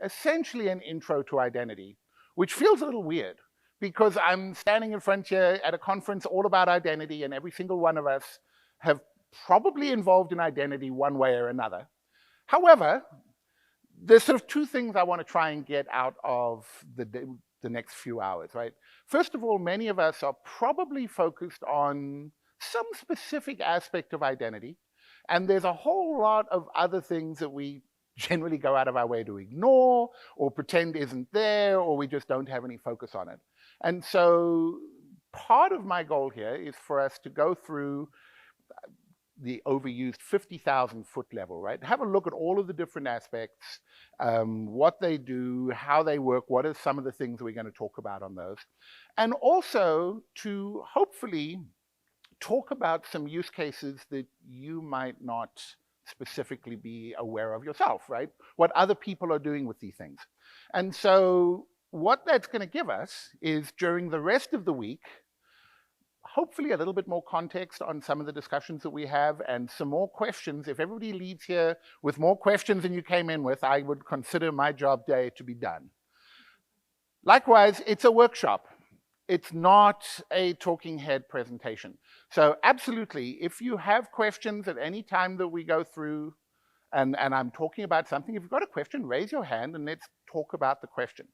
essentially an intro to identity, which feels a little weird because I'm standing in front here at a conference all about identity, and every single one of us have probably involved in identity one way or another. However, there's sort of two things I want to try and get out of the next few hours, right? First of all, many of us are probably focused on some specific aspect of identity, and there's a whole lot of other things that we generally go out of our way to ignore or pretend isn't there, or we just don't have any focus on it. And so part of my goal here is for us to go through the overused 50,000 foot level, right? Have a look at all of the different aspects, what they do, how they work, what are some of the things we're going to talk about on those. And also to hopefully talk about some use cases that you might not specifically be aware of yourself, right? What other people are doing with these things. And so what that's going to give us is during the rest of the week, hopefully a little bit more context on some of the discussions that we have and some more questions. If everybody leaves here with more questions than you came in with, I would consider my job day to be done. Likewise, it's a workshop. It's not a talking head presentation. So absolutely, if you have questions at any time that we go through and I'm talking about something, if you've got a question, raise your hand and let's talk about the question.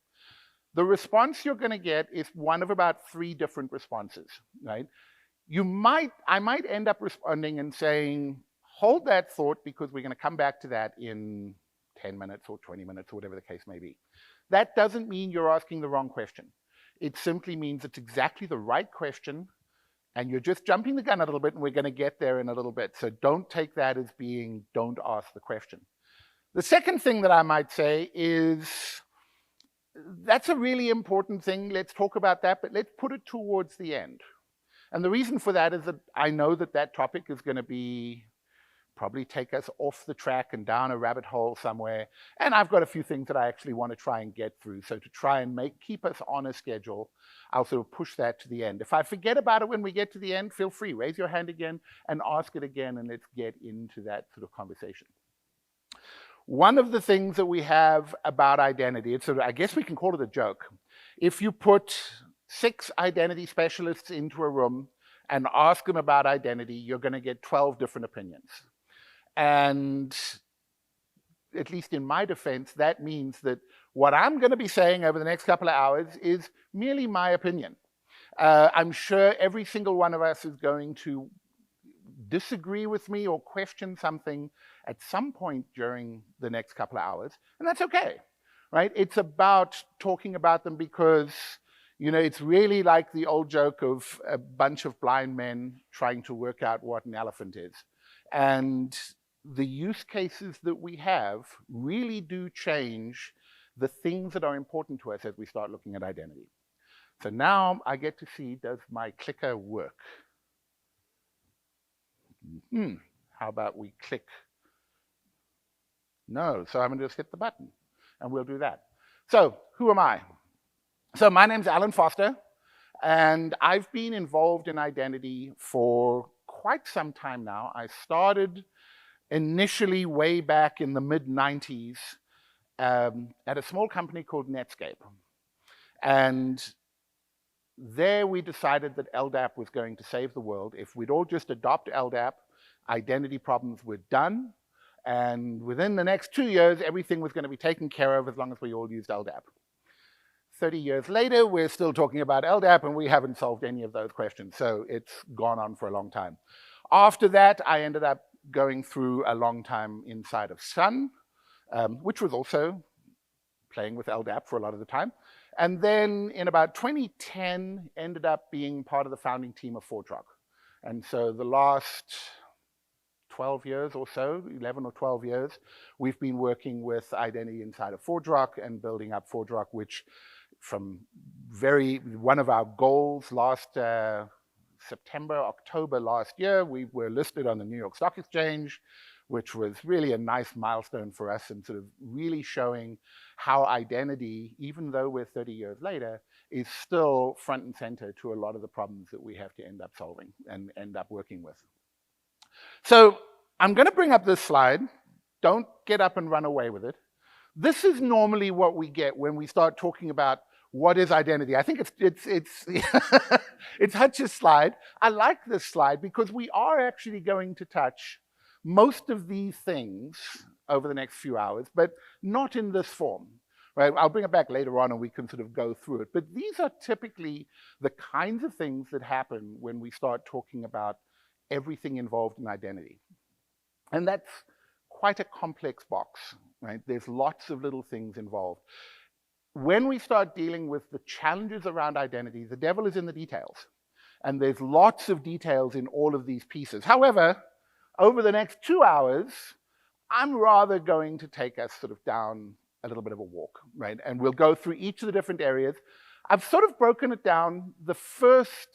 The response you're going to get is one of about 3 different responses, right? I might end up responding and saying, hold that thought because we're going to come back to that in 10 minutes or 20 minutes or whatever the case may be. That doesn't mean you're asking the wrong question. It simply means it's exactly the right question and you're just jumping the gun a little bit and we're going to get there in a little bit. So don't take that as being, don't ask the question. The second thing that I might say is, that's a really important thing. Let's talk about that, but let's put it towards the end. And the reason for that is that I know that that topic is going to be probably take us off the track and down a rabbit hole somewhere. And I've got a few things that I actually want to try and get through. So to try and keep us on a schedule, I'll sort of push that to the end. If I forget about it when we get to the end, feel free, raise your hand again and ask it again, and let's get into that sort of conversation. One of the things that we have about identity, it's I guess we can call it a joke. If you put 6 identity specialists into a room and ask them about identity, you're going to get 12 different opinions. And at least in my defense, that means that what I'm going to be saying over the next couple of hours is merely my opinion. I'm sure every single one of us is going to disagree with me or question something at some point during the next couple of hours, and that's okay, right? It's about talking about them because, you know, it's really like the old joke of a bunch of blind men trying to work out what an elephant is. And the use cases that we have really do change the things that are important to us as we start looking at identity. So now I get to see, does my clicker work? How about we click? No, so I'm going to just hit the button and we'll do that. So who am I? So my name's Allan Foster, and I've been involved in identity for quite some time now. I started initially way back in the mid-90s at a small company called Netscape. And there we decided that LDAP was going to save the world. If we'd all just adopt LDAP, identity problems were done. And within the next 2 years, everything was going to be taken care of as long as we all used LDAP. 30 years later, we're still talking about LDAP, and we haven't solved any of those questions. So it's gone on for a long time. After that, I ended up going through a long time inside of Sun, which was also playing with LDAP for a lot of the time. And then in about 2010, ended up being part of the founding team of ForgeRock. And so the last 12 years or so, 11 or 12 years, we've been working with identity inside of ForgeRock and building up ForgeRock, which from one of our goals last September, October last year, we were listed on the New York Stock Exchange, which was really a nice milestone for us and sort of really showing how identity, even though we're 30 years later, is still front and center to a lot of the problems that we have to end up solving and end up working with. So I'm going to bring up this slide. Don't get up and run away with it. This is normally what we get when we start talking about what is identity. I think it's Hutch's slide. I like this slide because we are actually going to touch most of these things over the next few hours, but not in this form. Right? I'll bring it back later on and we can sort of go through it. But these are typically the kinds of things that happen when we start talking about everything involved in identity. And that's quite a complex box, right? There's lots of little things involved. When we start dealing with the challenges around identity, the devil is in the details. And there's lots of details in all of these pieces. However, over the next 2 hours, I'm rather going to take us sort of down a little bit of a walk, right? And we'll go through each of the different areas. I've sort of broken it down. The first,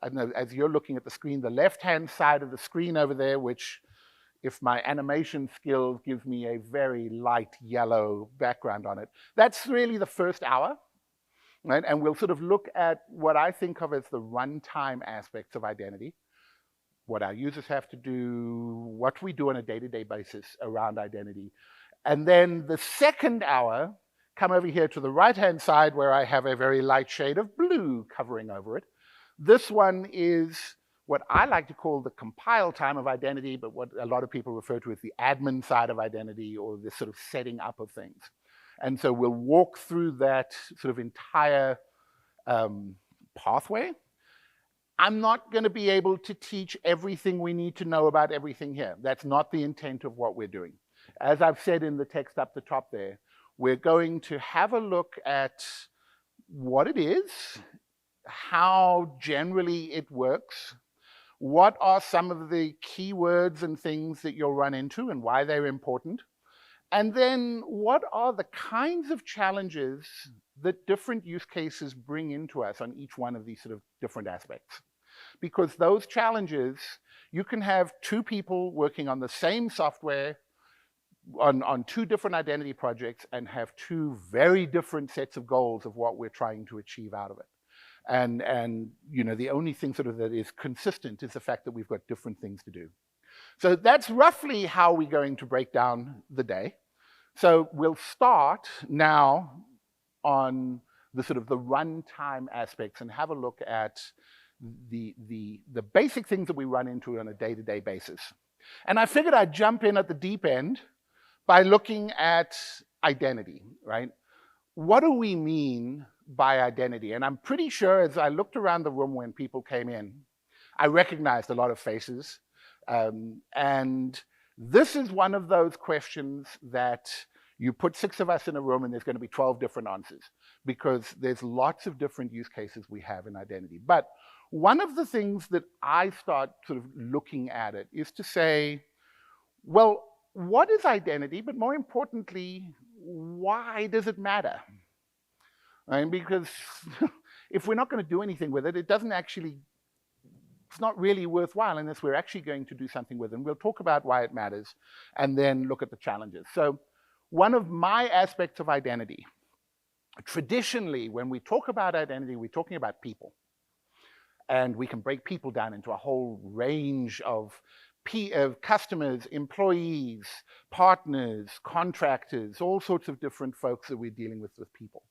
I don't know, as you're looking at the screen, the left-hand side of the screen over there, which if my animation skills gives me a very light yellow background on it, that's really the first hour, right? And we'll sort of look at what I think of as the runtime aspects of identity, what our users have to do, what we do on a day-to-day basis around identity. And then the second hour, come over here to the right-hand side where I have a very light shade of blue covering over it. This one is what I like to call the compile time of identity, but what a lot of people refer to as the admin side of identity or the sort of setting up of things. And so we'll walk through that sort of entire pathway. I'm not going to be able to teach everything we need to know about everything here. That's not the intent of what we're doing. As I've said in the text up the top there, we're going to have a look at what it is, how generally it works, what are some of the keywords and things that you'll run into and why they're important, and then what are the kinds of challenges that different use cases bring into us on each one of these sort of different aspects. Because those challenges, you can have two people working on the same software on two different identity projects and have two very different sets of goals of what we're trying to achieve out of it. And you know, the only thing sort of that is consistent is the fact that we've got different things to do. So that's roughly how we're going to break down the day. So we'll start now on the sort of the runtime aspects and have a look at the basic things that we run into on a day-to-day basis. And I figured I'd jump in at the deep end by looking at identity, right? What do we mean by identity? And I'm pretty sure as I looked around the room when people came in, I recognized a lot of faces. And this is one of those questions that you put 6 of us in a room and there's going to be 12 different answers because there's lots of different use cases we have in identity. But one of the things that I start sort of looking at it is to say, well, what is identity? But more importantly, why does it matter? Right? Because if we're not going to do anything with it, it doesn't actually, it's not really worthwhile unless we're actually going to do something with it. And we'll talk about why it matters and then look at the challenges. So one of my aspects of identity, traditionally, when we talk about identity, we're talking about people. And we can break people down into a whole range of customers, employees, partners, contractors, all sorts of different folks that we're dealing with people.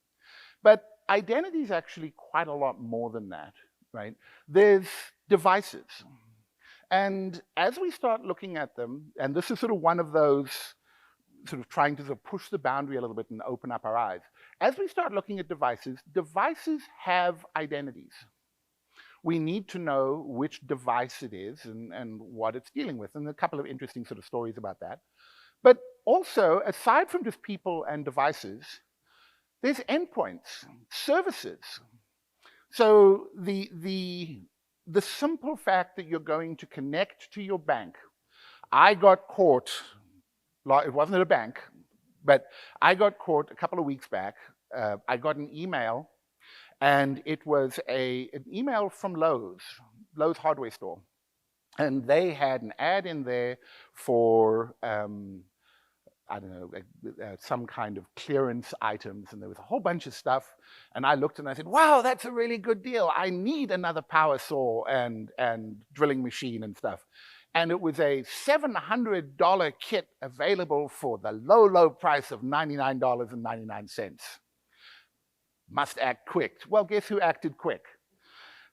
But identity is actually quite a lot more than that, right? There's devices. And as we start looking at them, and this is sort of one of those sort of trying to sort of push the boundary a little bit and open up our eyes. As we start looking at devices, devices have identities. We need to know which device it is and what it's dealing with. And a couple of interesting sort of stories about that. But also, aside from just people and devices, there's endpoints, services. So the simple fact that you're going to connect to your bank. I got caught, it wasn't at a bank, but I got caught a couple of weeks back. I got an email. And it was an email from Lowe's hardware store. And they had an ad in there for, I don't know, some kind of clearance items. And there was a whole bunch of stuff. And I looked and I said, wow, that's a really good deal. I need another power saw and drilling machine and stuff. And it was a $700 kit available for the low, low price of $99.99. Must act quick. Well, guess who acted quick?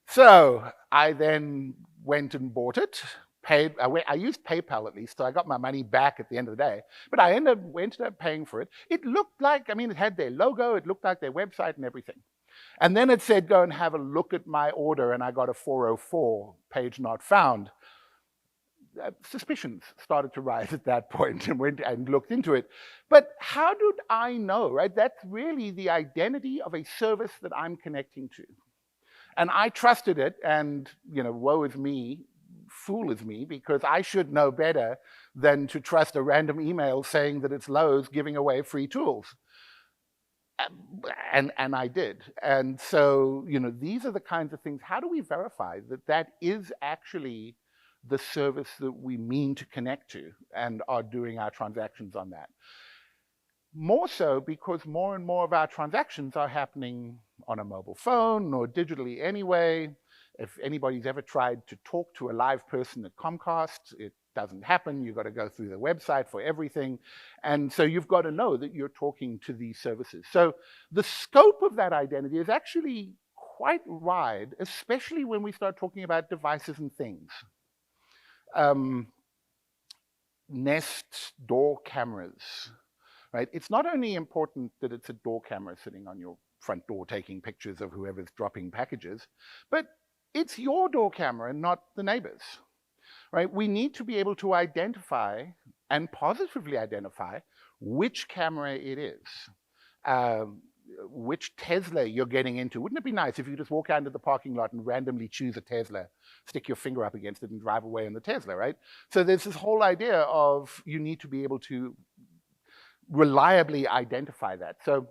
So I then went and bought it, paid. I used PayPal at least, so I got my money back at the end of the day. But I ended up paying for it. It looked like, I mean, it had their logo, it looked like their website and everything. And then it said, go and have a look at my order, and I got a 404, page not found. Suspicions started to rise at that point and went and looked into it. But how did I know, right? That's really the identity of a service that I'm connecting to. And I trusted it, and, you know, woe is me, fool is me, because I should know better than to trust a random email saying that it's Lowe's giving away free tools. And I did. And so, you know, these are the kinds of things. How do we verify that that is actually the service that we mean to connect to and are doing our transactions on that? More so because more and more of our transactions are happening on a mobile phone or digitally anyway. If anybody's ever tried to talk to a live person at Comcast, it doesn't happen. You've got to go through the website for everything. And so you've got to know that you're talking to these services. So the scope of that identity is actually quite wide, especially when we start talking about devices and things. Nest door cameras, right? It's not only important that it's a door camera sitting on your front door taking pictures of whoever's dropping packages, but it's your door camera and not the neighbor's, right? We need to be able to identify and positively identify which camera it is, which Tesla you're getting into. Wouldn't it be nice if you just walk out into the parking lot and randomly choose a Tesla, stick your finger up against it and drive away in the Tesla, right? So there's this whole idea of you need to be able to reliably identify that. So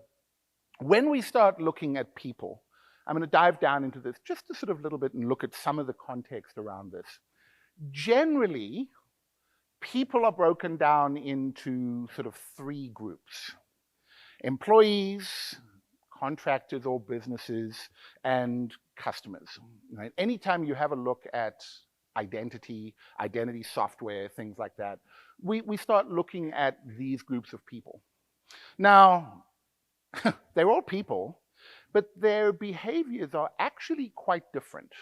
when we start looking at people, I'm going to dive down into this just a sort of little bit and look at some of the context around this. Generally, people are broken down into sort of three groups: employees, contractors or businesses, and customers. Right? Anytime you have a look at identity software, things like that, we start looking at these groups of people. Now, they're all people, but their behaviors are actually quite different.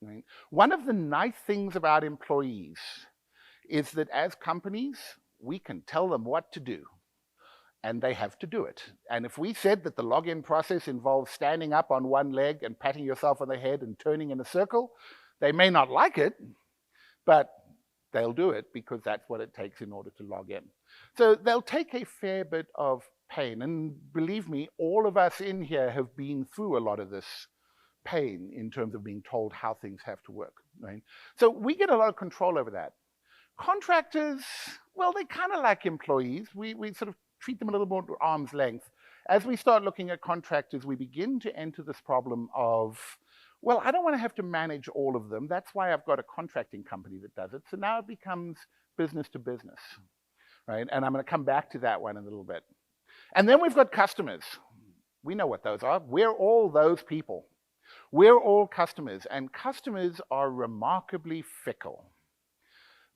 Right? One of the nice things about employees is that as companies, we can tell them what to do, and they have to do it. And if we said that the login process involves standing up on one leg and patting yourself on the head and turning in a circle, they may not like it, but they'll do it because that's what it takes in order to log in. So they'll take a fair bit of pain. And believe me, all of us in here have been through a lot of this pain in terms of being told how things have to work. Right? So we get a lot of control over that. Contractors, well, they're kind of like employees. We sort of treat them a little more at arm's length. As we start looking at contractors, we begin to enter this problem of, well, I don't want to have to manage all of them. That's why I've got a contracting company that does it. So now it becomes business to business, right? And I'm going to come back to that one in a little bit. And then we've got customers. We know what those are. We're all those people. We're all customers, and customers are remarkably fickle.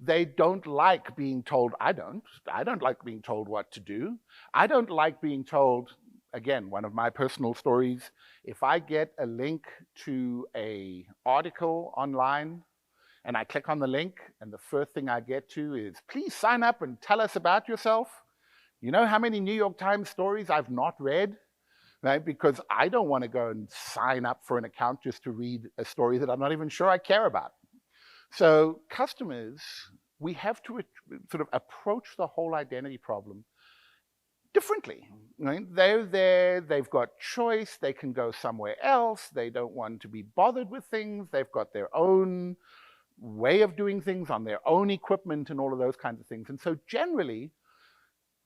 They don't like being told, I don't like being told what to do. I don't like being told, again, one of my personal stories, if I get a link to an article online and I click on the link and the first thing I get to is, please sign up and tell us about yourself. You know how many New York Times stories I've not read? Right? Because I don't want to go and sign up for an account just to read a story that I'm not even sure I care about. So customers, we have to sort of approach the whole identity problem differently. Right? They're there, they've got choice, they can go somewhere else, they don't want to be bothered with things, they've got their own way of doing things on their own equipment and all of those kinds of things. And so generally,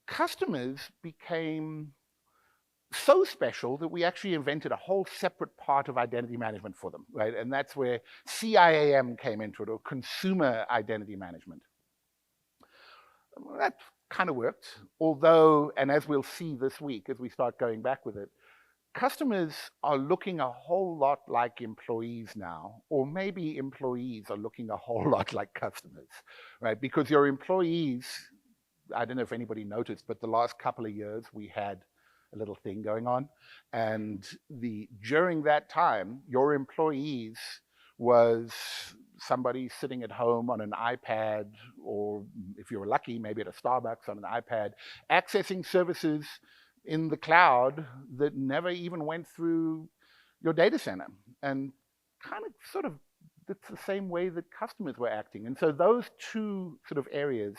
customers became so special that we actually invented a whole separate part of identity management for them, right? And that's where CIAM came into it, or consumer identity management. That kind of worked, although, and as we'll see this week as we start going back with it, customers are looking a whole lot like employees now, or maybe employees are looking a whole lot like customers, right? Because your employees, I don't know if anybody noticed, but the last couple of years we had a little thing going on. And during that time, your employees was somebody sitting at home on an iPad, or if you were lucky, maybe at a Starbucks on an iPad, accessing services in the cloud that never even went through your data center. And kind of sort of, it's the same way that customers were acting. And so those two sort of areas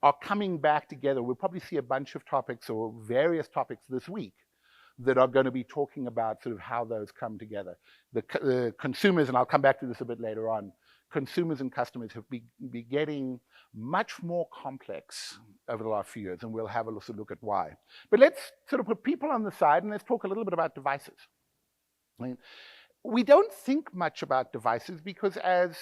are coming back together. We'll probably see a bunch of topics or various topics this week that are going to be talking about sort of how those come together. The consumers, and I'll come back to this a bit later on, consumers and customers have been getting much more complex over the last few years, and we'll have a look at why. But let's sort of put people on the side and let's talk a little bit about devices. I mean, we don't think much about devices because as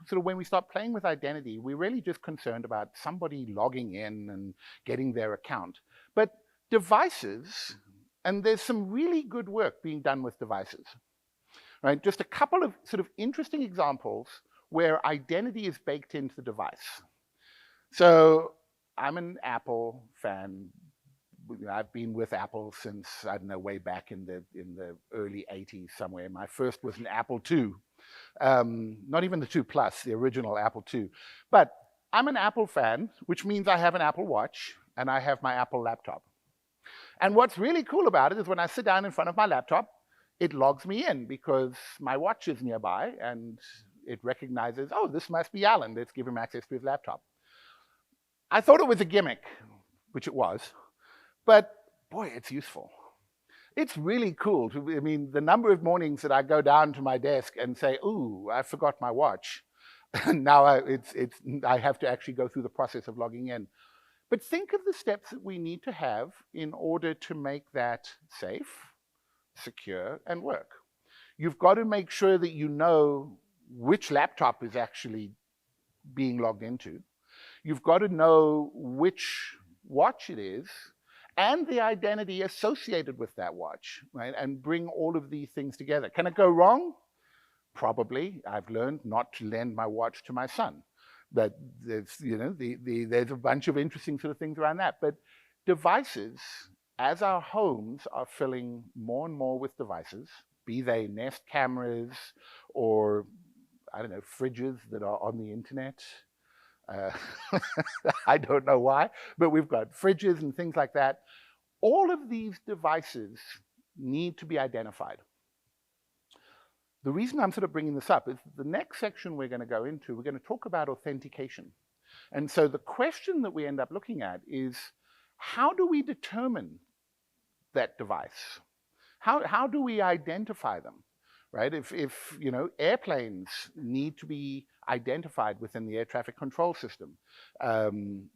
sort of when we start playing with identity, we're really just concerned about somebody logging in and getting their account. But devices, and there's some really good work being done with devices, right? Just a couple of sort of interesting examples where identity is baked into the device. So I'm an Apple fan. I've been with Apple since, I don't know, way back in the early 80s somewhere. My first was an Apple II, not even the 2 Plus, the original Apple II. But I'm an Apple fan, which means I have an Apple Watch and I have my Apple laptop. And what's really cool about it is when I sit down in front of my laptop, it logs me in because my watch is nearby and it recognizes, oh, this must be Allan. Let's give him access to his laptop. I thought it was a gimmick, which it was. But boy, it's useful. It's really cool. I mean, the number of mornings that I go down to my desk and say, ooh, I forgot my watch. And now I have to actually go through the process of logging in. But think of the steps that we need to have in order to make that safe, secure, and work. You've got to make sure that you know which laptop is actually being logged into. You've got to know which watch it is and the identity associated with that watch, right? And bring all of these things together. Can it go wrong? Probably. I've learned not to lend my watch to my son. But there's, there's a bunch of interesting sort of things around that. But devices, as our homes are filling more and more with devices, be they Nest cameras or, I don't know, fridges that are on the internet. I don't know why, but we've got fridges and things like that. All of these devices need to be identified. The reason I'm sort of bringing this up is the next section we're going to go into, we're going to talk about authentication. And so the question that we end up looking at is, how do we determine that device? How do we identify them? Right? If airplanes need to be identified within the air traffic control system.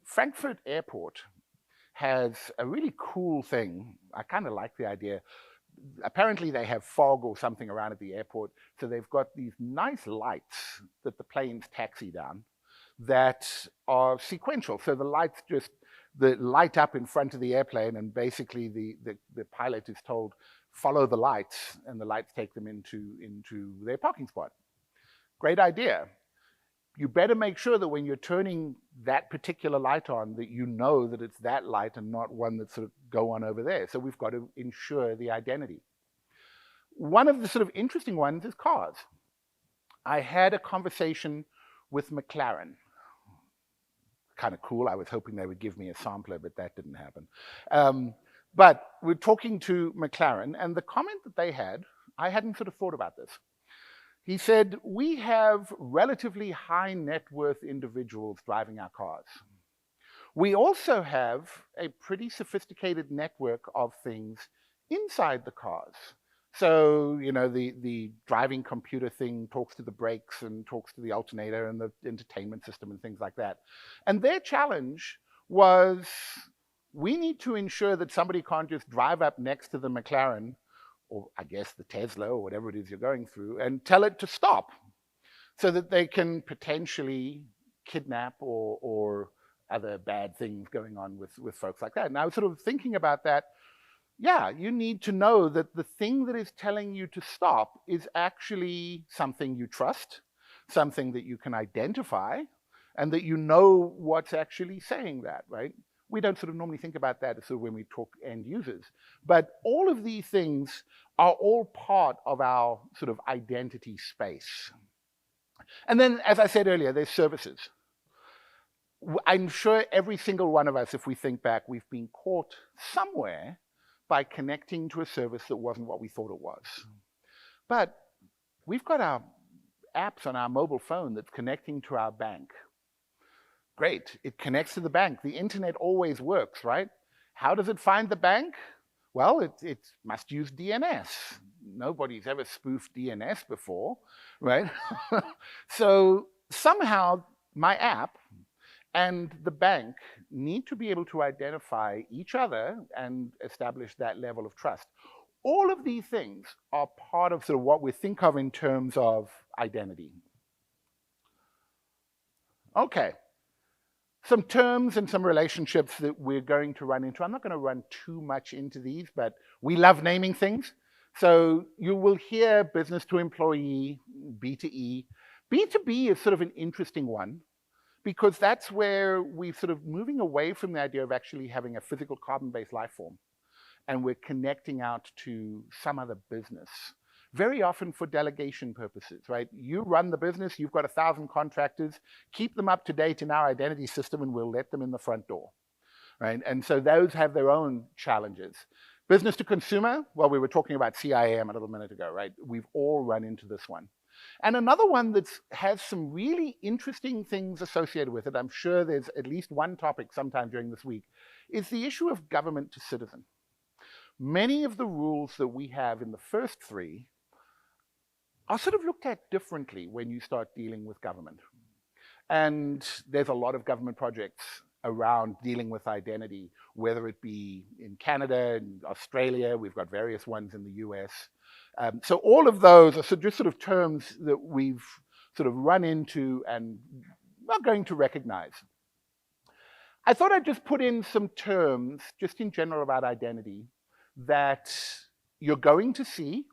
Frankfurt Airport has a really cool thing. I kind of like the idea. Apparently they have fog or something around at the airport. So they've got these nice lights that the planes taxi down that are sequential. So the lights just light up in front of the airplane, and basically the pilot is told, follow the lights, and the lights take them into their parking spot. Great idea. You better make sure that when you're turning that particular light on, that you know that it's that light and not one that sort of go on over there. So we've got to ensure the identity. One of the sort of interesting ones is cars. I had a conversation with McLaren. Kind of cool. I was hoping they would give me a sampler, but that didn't happen. But we're talking to McLaren, and the comment that they had, I hadn't sort of thought about this. He said, we have relatively high net worth individuals driving our cars. We also have a pretty sophisticated network of things inside the cars. So, the driving computer thing talks to the brakes and talks to the alternator and the entertainment system and things like that. And their challenge was, we need to ensure that somebody can't just drive up next to the McLaren, or I guess the Tesla or whatever it is you're going through, and tell it to stop so that they can potentially kidnap or other bad things going on with folks like that. And I was sort of thinking about that. yeah, you need to know that the thing that is telling you to stop is actually something you trust, something that you can identify, and that you know what's actually saying that, right? We don't sort of normally think about that sort of when we talk end users. But all of these things are all part of our sort of identity space. And then, as I said earlier, there's services. I'm sure every single one of us, if we think back, we've been caught somewhere by connecting to a service that wasn't what we thought it was. But we've got our apps on our mobile phone that's connecting to our bank. Great, it connects to the bank. The internet always works, right? How does it find the bank? Well, it must use DNS. Nobody's ever spoofed DNS before, right? So somehow my app and the bank need to be able to identify each other and establish that level of trust. All of these things are part of sort of what we think of in terms of identity. Okay, some terms and some relationships that we're going to run into. I'm not going to run too much into these, but we love naming things. So you will hear business to employee, B2E. B2B is sort of an interesting one, because that's where we're sort of moving away from the idea of actually having a physical carbon-based life form, and we're connecting out to some other business, very often for delegation purposes, right? You run the business, you've got 1,000 contractors, keep them up to date in our identity system and we'll let them in the front door, right? And so those have their own challenges. Business to consumer, well, we were talking about CIAM a little minute ago, right? We've all run into this one. And another one that has some really interesting things associated with it, I'm sure there's at least one topic sometime during this week, is the issue of government to citizen. Many of the rules that we have in the first three are sort of looked at differently when you start dealing with government. And there's a lot of government projects around dealing with identity, whether it be in Canada, in Australia, we've got various ones in the US. So all of those are just sort of terms that we've sort of run into and are going to recognize. I thought I'd just put in some terms, just in general about identity, that you're going to see.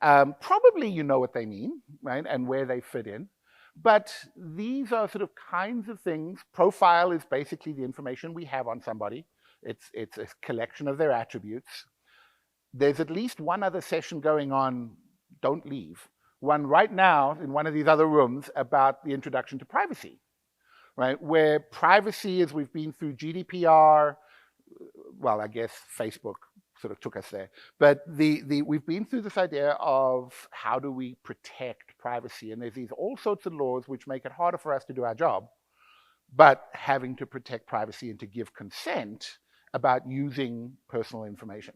Probably you know what they mean, right, and where they fit in. But these are sort of kinds of things. Profile is basically the information we have on somebody. It's a collection of their attributes. There's at least one other session going on, don't leave, one right now in one of these other rooms about the introduction to privacy, right? Where privacy, as we've been through GDPR, well, I guess Facebook sort of took us there. But we've been through this idea of how do we protect privacy? And there's these all sorts of laws which make it harder for us to do our job, but having to protect privacy and to give consent about using personal information.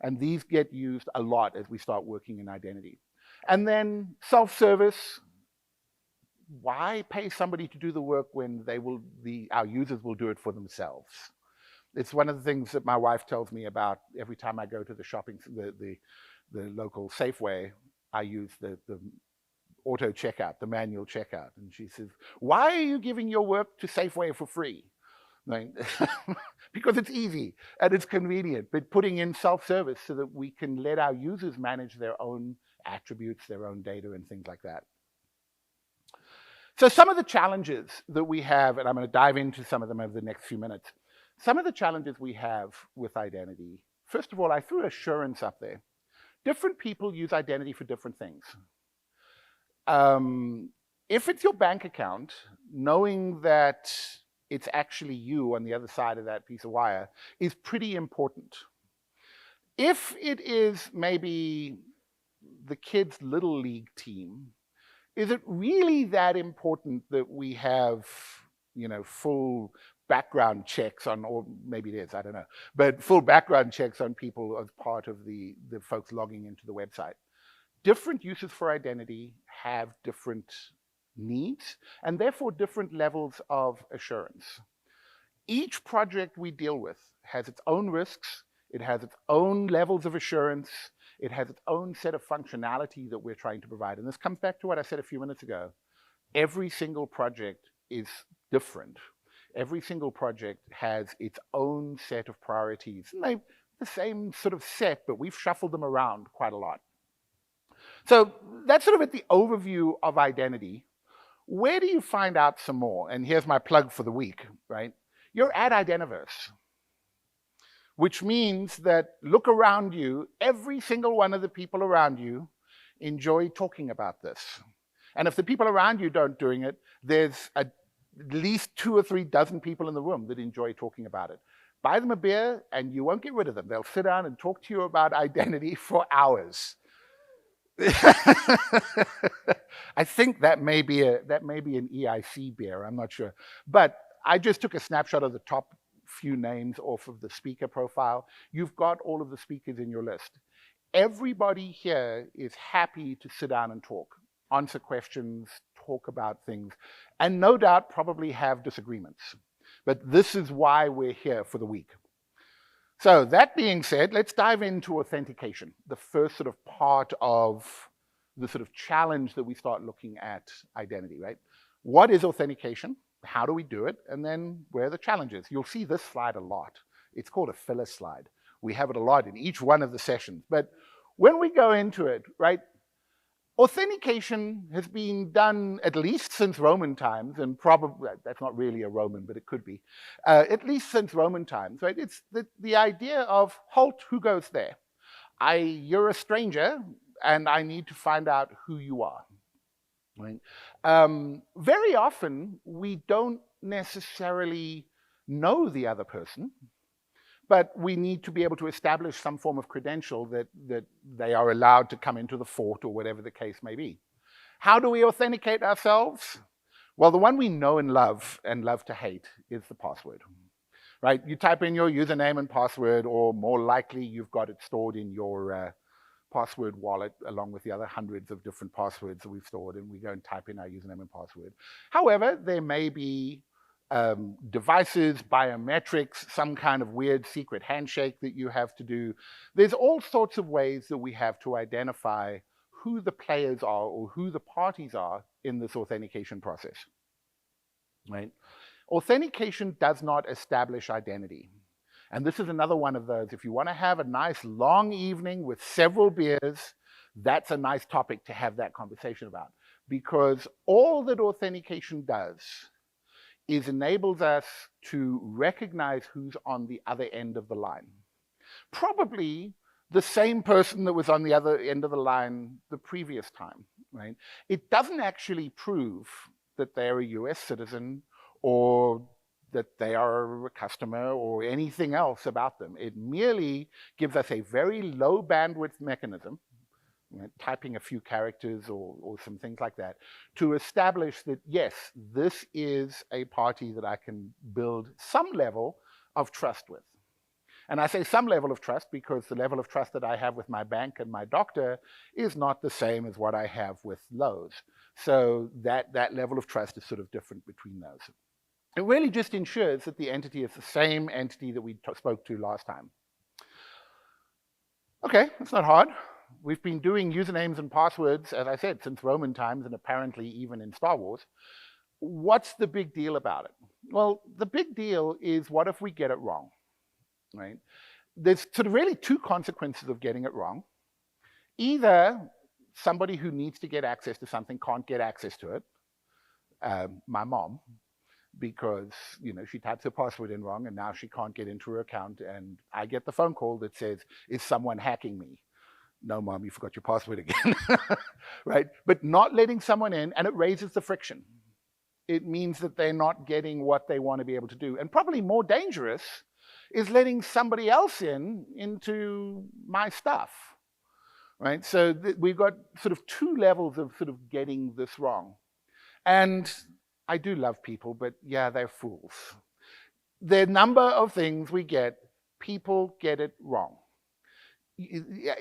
And these get used a lot as we start working in identity. And then self-service. Why pay somebody to do the work when our users will do it for themselves? It's one of the things that my wife tells me about every time I go to the local Safeway. I use the auto checkout, the manual checkout. And she says, why are you giving your work to Safeway for free? Right? Because it's easy and it's convenient, but putting in self-service so that we can let our users manage their own attributes, their own data, and things like that. So some of the challenges that we have, and I'm going to dive into some of them over the next few minutes. Some of the challenges we have with identity, first of all, I threw assurance up there. Different people use identity for different things. If it's your bank account, knowing that it's actually you on the other side of that piece of wire is pretty important. If it is maybe the kids' little league team, is it really that important that we have, full background checks on, or maybe it is, I don't know, but full background checks on people as part of the folks logging into the website? Different uses for identity have different needs and therefore different levels of assurance. Each project we deal with has its own risks, it has its own levels of assurance, it has its own set of functionality that we're trying to provide. And this comes back to what I said a few minutes ago. Every single project is different. Every single project has its own set of priorities. And the same sort of set, but we've shuffled them around quite a lot. So that's sort of at the overview of identity. Where do you find out some more? And here's my plug for the week, right? You're at Identiverse, which means that look around you, every single one of the people around you enjoy talking about this. And if the people around you don't doing it, there's at least 2 or 3 dozen people in the room that enjoy talking about it. Buy them a beer and you won't get rid of them. They'll sit down and talk to you about identity for hours. I think that may be an EIC beer, I'm not sure. But I just took a snapshot of the top few names off of the speaker profile. You've got all of the speakers in your list. Everybody here is happy to sit down and talk, answer questions, talk about things, and no doubt probably have disagreements. But this is why we're here for the week. So that being said, let's dive into authentication, the first sort of part of the sort of challenge that we start looking at identity, right? What is authentication? How do we do it? And then where are the challenges? You'll see this slide a lot. It's called a filler slide. We have it a lot in each one of the sessions. But when we go into it, right, authentication has been done at least since Roman times, and probably, that's not really a Roman, but it could be, at least since Roman times, right? It's the idea of, halt, who goes there? You're a stranger, and I need to find out who you are, right? Very often, we don't necessarily know the other person, but we need to be able to establish some form of credential that they are allowed to come into the fort or whatever the case may be. How do we authenticate ourselves? Well, the one we know and love to hate is the password, right? You type in your username and password, or more likely you've got it stored in your password wallet along with the other hundreds of different passwords that we've stored, and we go and type in our username and password. However, there may be devices, biometrics, some kind of weird secret handshake that you have to do. There's all sorts of ways that we have to identify who the players are or who the parties are in this authentication process, right? Authentication does not establish identity. And this is another one of those, if you want to have a nice long evening with several beers, that's a nice topic to have that conversation about. Because all that authentication does is enables us to recognize who's on the other end of the line. Probably the same person that was on the other end of the line the previous time, right? It doesn't actually prove that they're a US citizen or that they are a customer or anything else about them. It merely gives us a very low bandwidth mechanism, typing a few characters or some things like that, to establish that, yes, this is a party that I can build some level of trust with. And I say some level of trust because the level of trust that I have with my bank and my doctor is not the same as what I have with Lowe's. So that level of trust is sort of different between those. It really just ensures that the entity is the same entity that we spoke to last time. Okay, that's not hard. We've been doing usernames and passwords, as I said, since Roman times and apparently even in Star Wars. What's the big deal about it? Well, the big deal is, what if we get it wrong, right? There's sort of really 2 consequences of getting it wrong. Either somebody who needs to get access to something can't get access to it, my mom, because she types her password in wrong and now she can't get into her account, and I get the phone call that says, is someone hacking me? No, Mom, you forgot your password again, right? But not letting someone in, and it raises the friction. It means that they're not getting what they want to be able to do. And probably more dangerous is letting somebody else into my stuff, right? So we've got sort of 2 levels of sort of getting this wrong. And I do love people, but yeah, they're fools. The number of things we get, people get it wrong.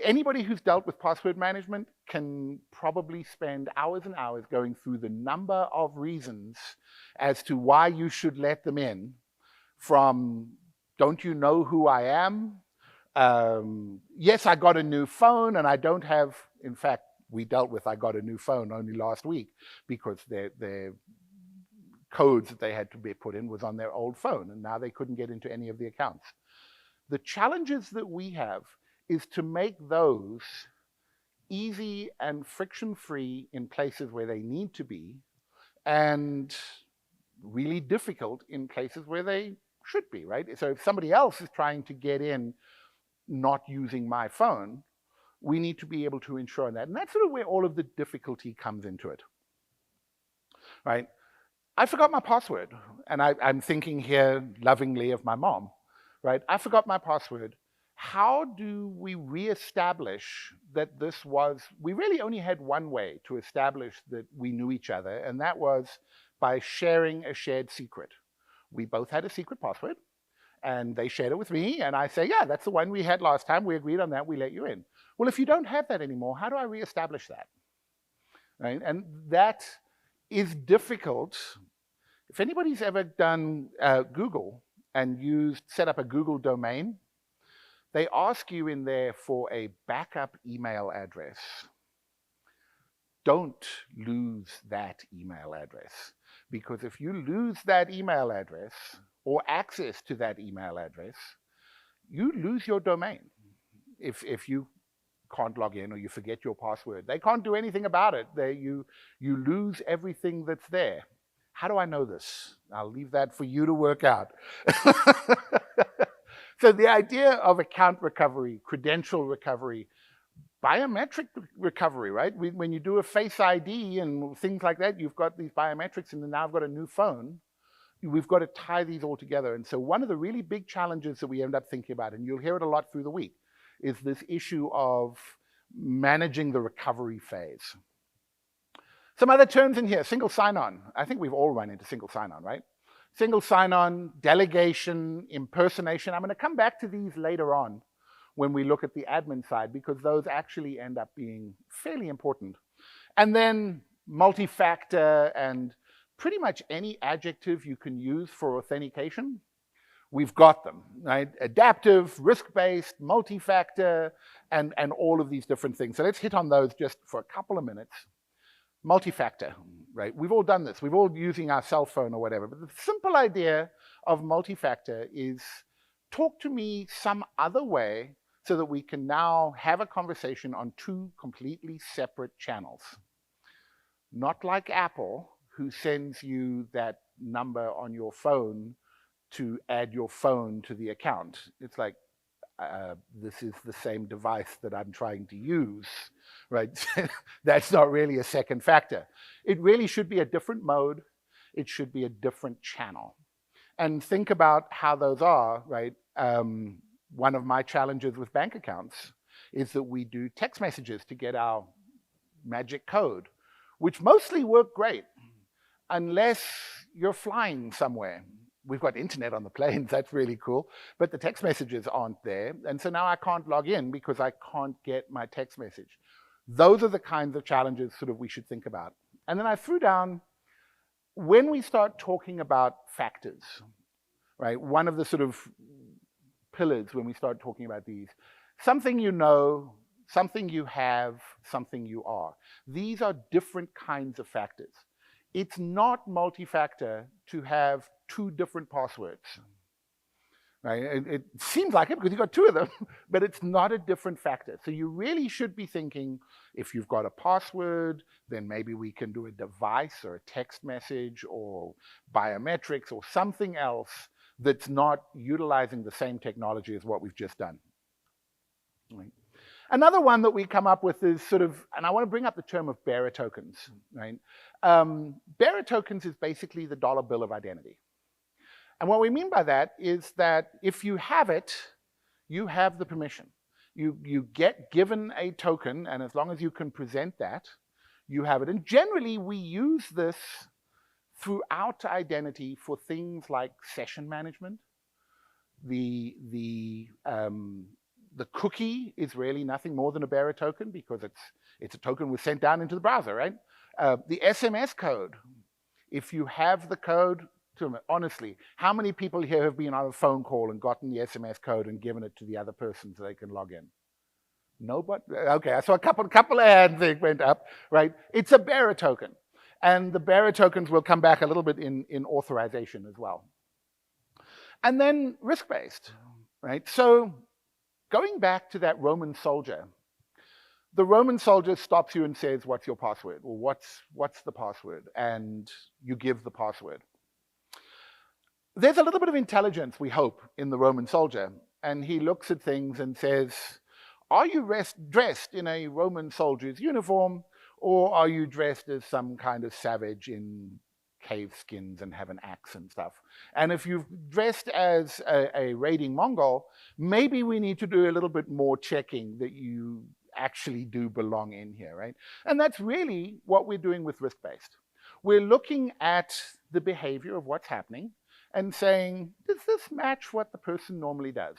Anybody who's dealt with password management can probably spend hours and hours going through the number of reasons as to why you should let them in, from, don't you know who I am? Yes, I got a new phone and I don't have, in fact, we dealt with, I got a new phone only last week because their codes that they had to be put in was on their old phone, and now they couldn't get into any of the accounts. The challenges that we have is to make those easy and friction-free in places where they need to be, and really difficult in places where they should be, right? So if somebody else is trying to get in not using my phone, we need to be able to ensure that. And that's sort of where all of the difficulty comes into it, right? I forgot my password, and I'm thinking here lovingly of my mom, right? I forgot my password. How do we reestablish that this was, we really only had one way to establish that we knew each other, and that was by sharing a shared secret. We both had a secret password, and they shared it with me, and I say, yeah, that's the one we had last time. We agreed on that. We let you in. Well, if you don't have that anymore, how do I reestablish that? Right? And that is difficult. If anybody's ever done Google and set up a Google domain, they ask you in there for a backup email address. Don't lose that email address, because if you lose that email address or access to that email address, you lose your domain. If you can't log in or you forget your password, they can't do anything about it. You lose everything that's there. How do I know this? I'll leave that for you to work out. So the idea of account recovery, credential recovery, biometric recovery, right? When you do a Face ID and things like that, you've got these biometrics, and then now I've got a new phone. We've got to tie these all together. And so one of the really big challenges that we end up thinking about, and you'll hear it a lot through the week, is this issue of managing the recovery phase. Some other terms in here, single sign-on. I think we've all run into single sign-on, right? Single sign-on, delegation, impersonation. I'm going to come back to these later on when we look at the admin side, because those actually end up being fairly important. And then multi-factor and pretty much any adjective you can use for authentication, we've got them, right? Adaptive, risk-based, multi-factor, and all of these different things. So let's hit on those just for a couple of minutes. Multi-factor, right? We've all done this. We've all using our cell phone or whatever. But the simple idea of multi-factor is talk to me some other way so that we can now have a conversation on two completely separate channels. Not like Apple, who sends you that number on your phone to add your phone to the account. It's like, this is the same device that I'm trying to use, right? That's not really a second factor. It really should be a different mode. It should be a different channel. And think about how those are, right? One of my challenges with bank accounts is that we do text messages to get our magic code, which mostly work great, unless you're flying somewhere. We've got internet on the planes, that's really cool, but the text messages aren't there. And so now I can't log in because I can't get my text message. Those are the kinds of challenges sort of we should think about. And then I threw down, when we start talking about factors, right? One of the sort of pillars when we start talking about these, something you know, something you have, something you are. These are different kinds of factors. It's not multi-factor to have two different passwords, right? It seems like it because you've got two of them, but it's not a different factor. So you really should be thinking, if you've got a password, then maybe we can do a device or a text message or biometrics or something else that's not utilizing the same technology as what we've just done. Right? Another one that we come up with is sort of, and I want to bring up the term of bearer tokens, right? Bearer tokens is basically the dollar bill of identity. And what we mean by that is that if you have it, you have the permission. You get given a token, and as long as you can present that, you have it. And generally, we use this throughout identity for things like session management. The cookie is really nothing more than a bearer token because it's a token was sent down into the browser, right? The SMS code, if you have the code, honestly, how many people here have been on a phone call and gotten the SMS code and given it to the other person so they can log in? Nobody? Okay, I saw a couple of hands that went up, right? It's a bearer token. And the bearer tokens will come back a little bit in authorization as well. And then risk-based. right? So going back to that Roman soldier, the Roman soldier stops you and says, what's your password? Or what's the password? And you give the password. There's a little bit of intelligence, we hope, in the Roman soldier. And he looks at things and says, are you dressed in a Roman soldier's uniform, or are you dressed as some kind of savage in cave skins and have an axe and stuff? And if you've dressed as a raiding Mongol, maybe we need to do a little bit more checking that you actually do belong in here, right? And that's really what we're doing with risk-based. We're looking at the behavior of what's happening and saying, does this match what the person normally does?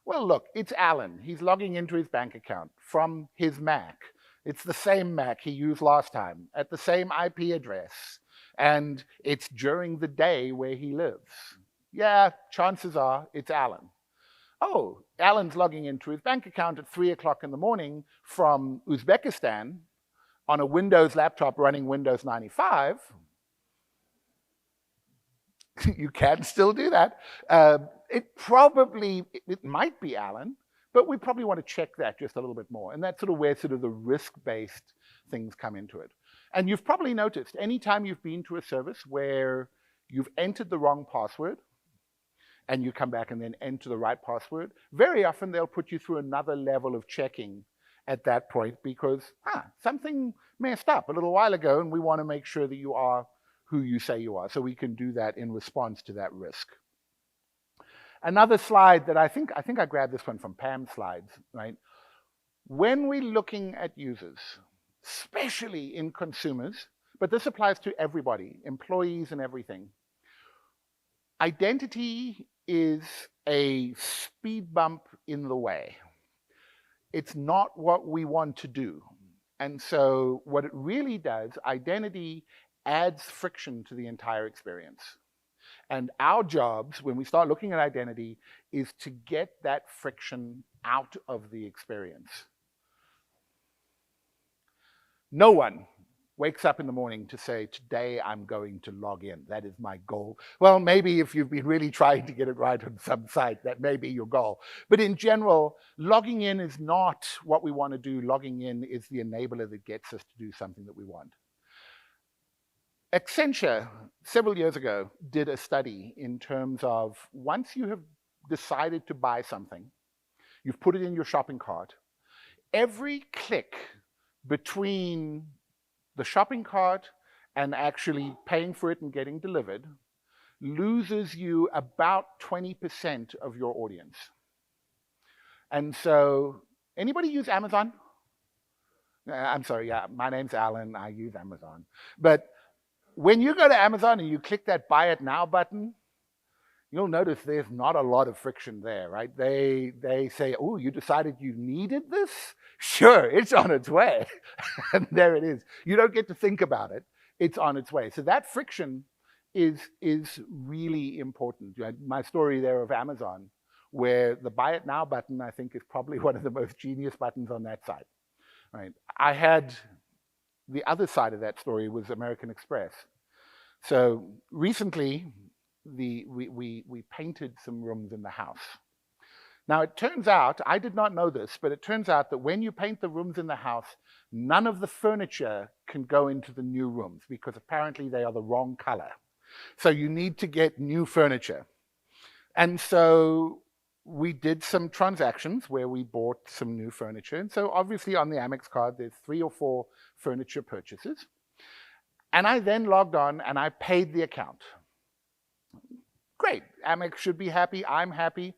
Well, look, it's Allan. He's logging into his bank account from his Mac. It's the same Mac he used last time at the same IP address. And it's during the day where he lives. Yeah, chances are it's Allan. Oh, Allan's logging into his bank account at 3 o'clock in the morning from Uzbekistan on a Windows laptop running Windows 95. You can still do that. It might be Allan, but we probably want to check that just a little bit more. And that's sort of where sort of the risk-based things come into it. And you've probably noticed anytime you've been to a service where you've entered the wrong password and you come back and then enter the right password, very often they'll put you through another level of checking at that point because something messed up a little while ago and we want to make sure that you are who you say you are. So we can do that in response to that risk. Another slide that I think I grabbed this one from Pam's slides, right? When we're looking at users, especially in consumers, but this applies to everybody, employees and everything, identity is a speed bump in the way. It's not what we want to do. And so what it really does, identity adds friction to the entire experience. And our jobs, when we start looking at identity, is to get that friction out of the experience. No one wakes up in the morning to say, today I'm going to log in. That is my goal. Well, maybe if you've been really trying to get it right on some site, that may be your goal. But in general, logging in is not what we want to do. Logging in is the enabler that gets us to do something that we want. Accenture, several years ago, did a study in terms of once you have decided to buy something, you've put it in your shopping cart, every click between the shopping cart and actually paying for it and getting delivered loses you about 20% of your audience. And so, anybody use Amazon? I'm sorry, yeah, my name's Allan, I use Amazon. But when you go to Amazon and you click that Buy It Now button, you'll notice there's not a lot of friction there, right? They say, oh, you decided you needed this? Sure, it's on its way. And there it is. You don't get to think about it. It's on its way. So that friction is really important. My story there of Amazon, where the Buy It Now button, I think, is probably one of the most genius buttons on that site, right? I had the other side of that story was American Express. So recently, we painted some rooms in the house. Now, it turns out, I did not know this, but it turns out that when you paint the rooms in the house, none of the furniture can go into the new rooms because apparently they are the wrong color. So you need to get new furniture. And so we did some transactions where we bought some new furniture. And so obviously on the Amex card, there's 3 or 4 furniture purchases. And I then logged on and I paid the account. Great, Amex should be happy, I'm happy.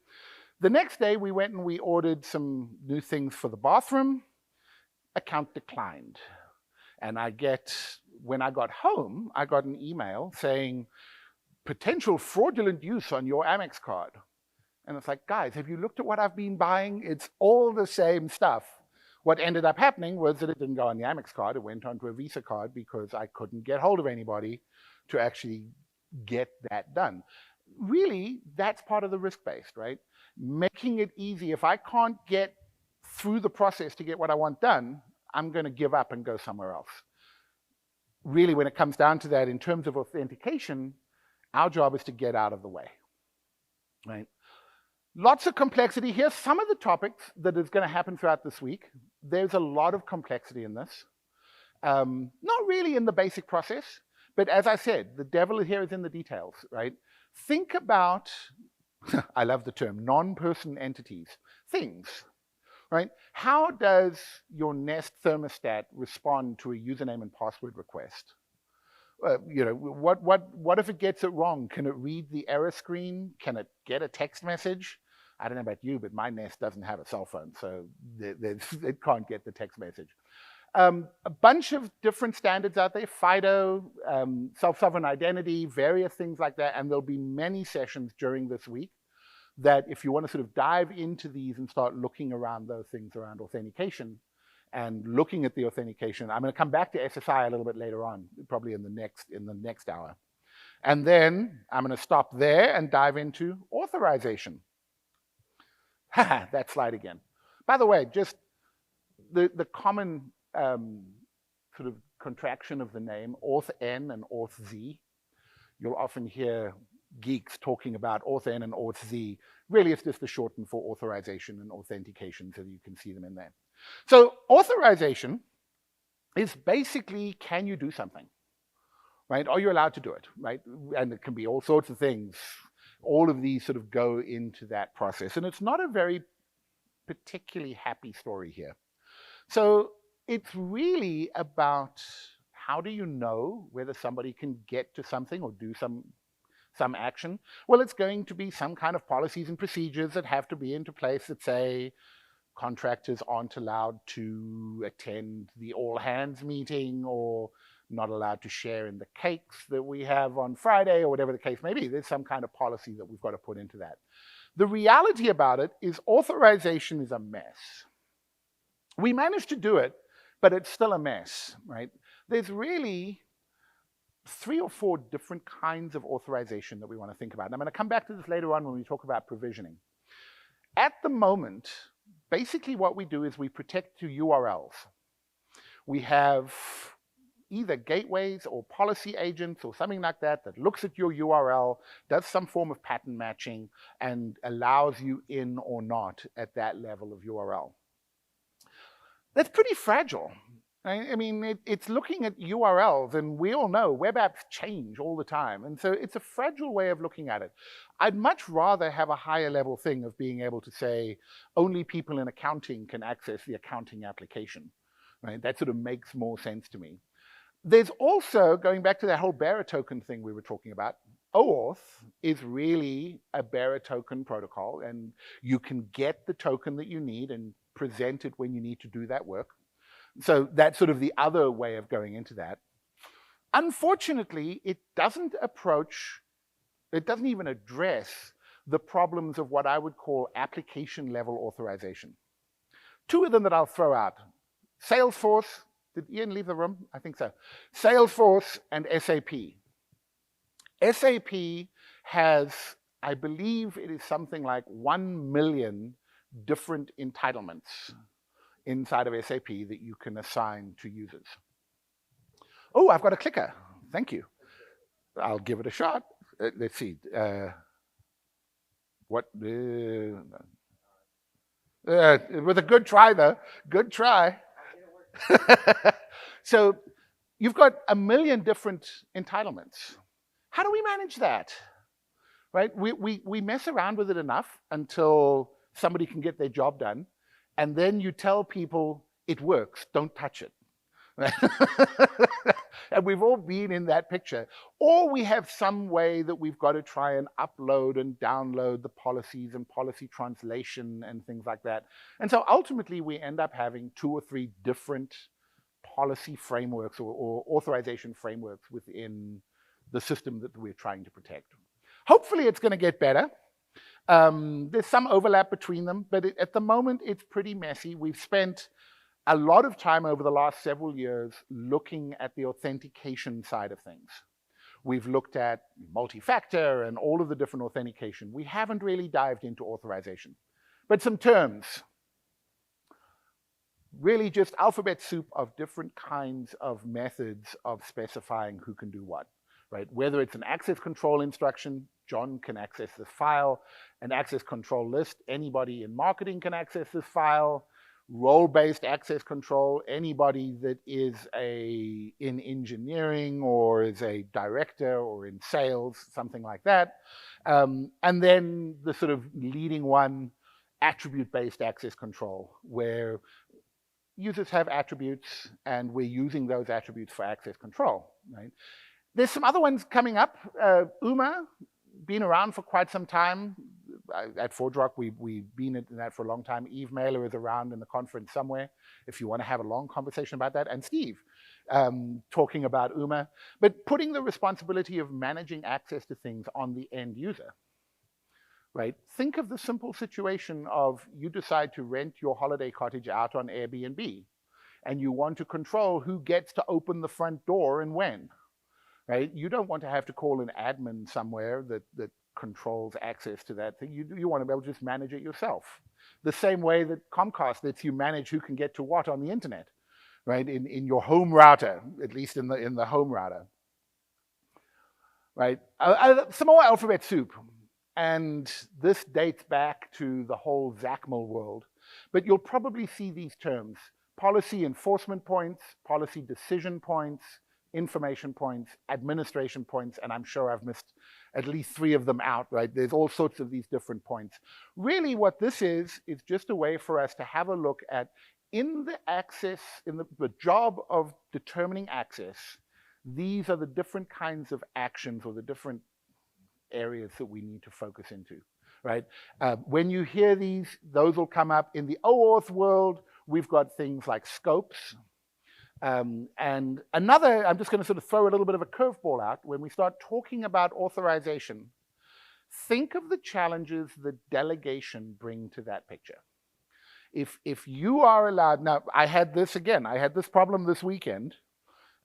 The next day we went and we ordered some new things for the bathroom. Account declined. And when I got home, I got an email saying, potential fraudulent use on your Amex card. And it's like, guys, have you looked at what I've been buying? It's all the same stuff. What ended up happening was that it didn't go on the Amex card. It went onto a Visa card because I couldn't get hold of anybody to actually get that done. Really, that's part of the risk-based, right? Making it easy. If I can't get through the process to get what I want done, I'm going to give up and go somewhere else. Really, when it comes down to that, in terms of authentication, our job is to get out of the way, right? Lots of complexity. Here's some of the topics that is going to happen throughout this week. There's a lot of complexity in this. Not really in the basic process, but as I said, the devil here is in the details, right? Think about, I love the term, non-person entities, things, right? How does your Nest thermostat respond to a username and password request? What if it gets it wrong? Can it read the error screen? Can it get a text message? I don't know about you, but my Nest doesn't have a cell phone, so it can't get the text message. A bunch of different standards out there, FIDO, self-sovereign identity, various things like that, and there'll be many sessions during this week that if you want to sort of dive into these and start looking around those things around authentication and looking at the authentication, I'm going to come back to SSI a little bit later on, probably in the next hour. And then I'm going to stop there and dive into authorization. That slide again. By the way, just the common sort of contraction of the name, auth-n and auth-z. You'll often hear geeks talking auth-n and auth-z. Really, it's just the shorten for authorization and authentication, so that you can see them in there. So authorization is basically, can you do something, right? Are you allowed to do it, right? And it can be all sorts of things. All of these sort of go into that process. And it's not a very particularly happy story here. So it's really about how do you know whether somebody can get to something or do some action? Well, it's going to be some kind of policies and procedures that have to be into place that say contractors aren't allowed to attend the all hands meeting or not allowed to share in the cakes that we have on Friday or whatever the case may be. There's some kind of policy that we've got to put into that. The reality about it is authorization is a mess. We managed to do it, but it's still a mess, right? There's really 3 or 4 different kinds of authorization that we want to think about. And I'm going to come back to this later on when we talk about provisioning. At the moment, basically what we do is we protect to URLs. We have either gateways or policy agents or something like that that looks at your URL, does some form of pattern matching, and allows you in or not at that level of URL. That's pretty fragile. I mean, it's looking at URLs, and we all know web apps change all the time. And so it's a fragile way of looking at it. I'd much rather have a higher level thing of being able to say, only people in accounting can access the accounting application, right? That sort of makes more sense to me. There's also, going back to that whole bearer token thing we were talking about, OAuth is really a bearer token protocol, and you can get the token that you need and present it when you need to do that work. So that's sort of the other way of going into that. Unfortunately, it doesn't even address the problems of what I would call application level authorization. 2 of them that I'll throw out. Salesforce, did Ian leave the room? I think so. Salesforce and SAP. SAP has, I believe it is something like 1 million different entitlements inside of SAP that you can assign to users. Oh, I've got a clicker. Thank you. I'll give it a shot. Let's see. With a good try, though. Good try. So you've got 1 million different entitlements. How do we manage that? Right? We mess around with it enough until somebody can get their job done. And then you tell people it works, don't touch it. And we've all been in that picture. Or we have some way that we've got to try and upload and download the policies and policy translation and things like that. And so ultimately we end up having 2 or 3 different policy frameworks or authorization frameworks within the system that we're trying to protect. Hopefully it's going to get better. There's some overlap between them, but at the moment it's pretty messy. We've spent a lot of time over the last several years looking at the authentication side of things. We've looked at multi-factor and all of the different authentication. We haven't really dived into authorization. But some terms. Really just alphabet soup of different kinds of methods of specifying who can do what. right? Whether it's an access control instruction, John can access this file, an access control list, anybody in marketing can access this file, role-based access control, anybody that is in engineering or is a director or in sales, something like that. And then the sort of leading one, attribute-based access control, where users have attributes and we're using those attributes for access control, right? There's some other ones coming up. UMA, been around for quite some time. At ForgeRock, we've been in that for a long time. Eve Mailer is around in the conference somewhere if you want to have a long conversation about that. And Steve talking about UMA. But putting the responsibility of managing access to things on the end user, right? Think of the simple situation of you decide to rent your holiday cottage out on Airbnb and you want to control who gets to open the front door and when. Right? You don't want to have to call an admin somewhere that controls access to that thing. You want to be able to just manage it yourself. The same way that Comcast lets you manage who can get to what on the internet, right? In your home router, at least in the home router. Right? Some more alphabet soup. And this dates back to the whole ZACML world. But you'll probably see these terms: policy enforcement points, policy decision points, information points, administration points, and I'm sure I've missed at least 3 of them out, right? There's all sorts of these different points. Really what this is just a way for us to have a look at, in the access, in the job of determining access, these are the different kinds of actions or the different areas that we need to focus into, right? When you hear these, those will come up. In the OAuth world, we've got things like scopes. And another, I'm just going to sort of throw a little bit of a curveball out. When we start talking about authorization, think of the challenges that delegation bring to that picture. If you are allowed, now I had this problem this weekend.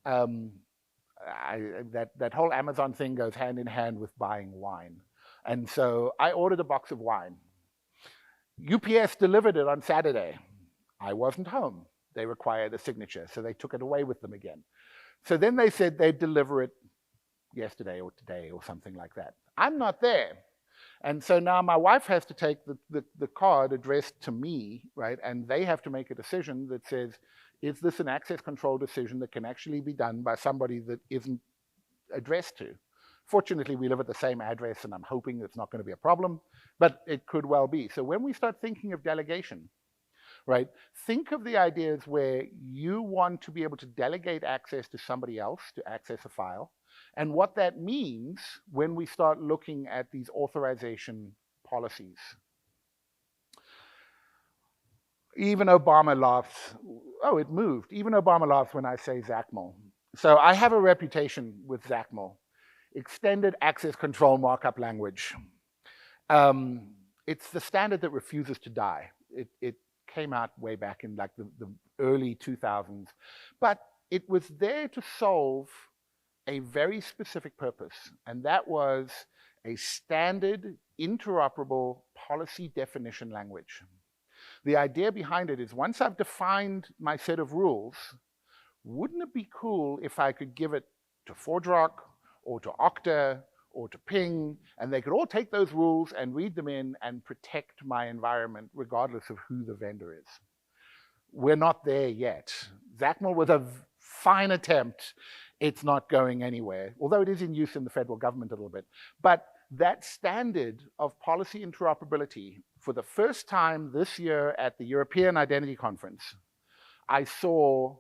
That whole Amazon thing goes hand in hand with buying wine. And so I ordered a box of wine. UPS delivered it on Saturday. I wasn't home. They required a signature, so they took it away with them again. So then they said they'd deliver it yesterday or today or something like that. I'm not there. And so now my wife has to take the card addressed to me, right? And they have to make a decision that says, is this an access control decision that can actually be done by somebody that isn't addressed to? Fortunately, we live at the same address, and I'm hoping it's not going to be a problem, but it could well be. So when we start thinking of delegation, right, think of the ideas where you want to be able to delegate access to somebody else to access a file, and what that means when we start looking at these authorization policies. Even Obama laughs. Oh, it moved. Even Obama laughs when I say ZACML. So I have a reputation with ZACML, Extended Access Control Markup Language. It's the standard that refuses to die. It came out way back in like the early 2000s, but it was there to solve a very specific purpose, and that was a standard interoperable policy definition language. The idea behind it is, once I've defined my set of rules, wouldn't it be cool if I could give it to ForgeRock or to Okta or to Ping, and they could all take those rules and read them in and protect my environment regardless of who the vendor is? We're not there yet. ZACML was a fine attempt. It's not going anywhere, although it is in use in the federal government a little bit. But that standard of policy interoperability, for the first time this year at the European Identity Conference, I saw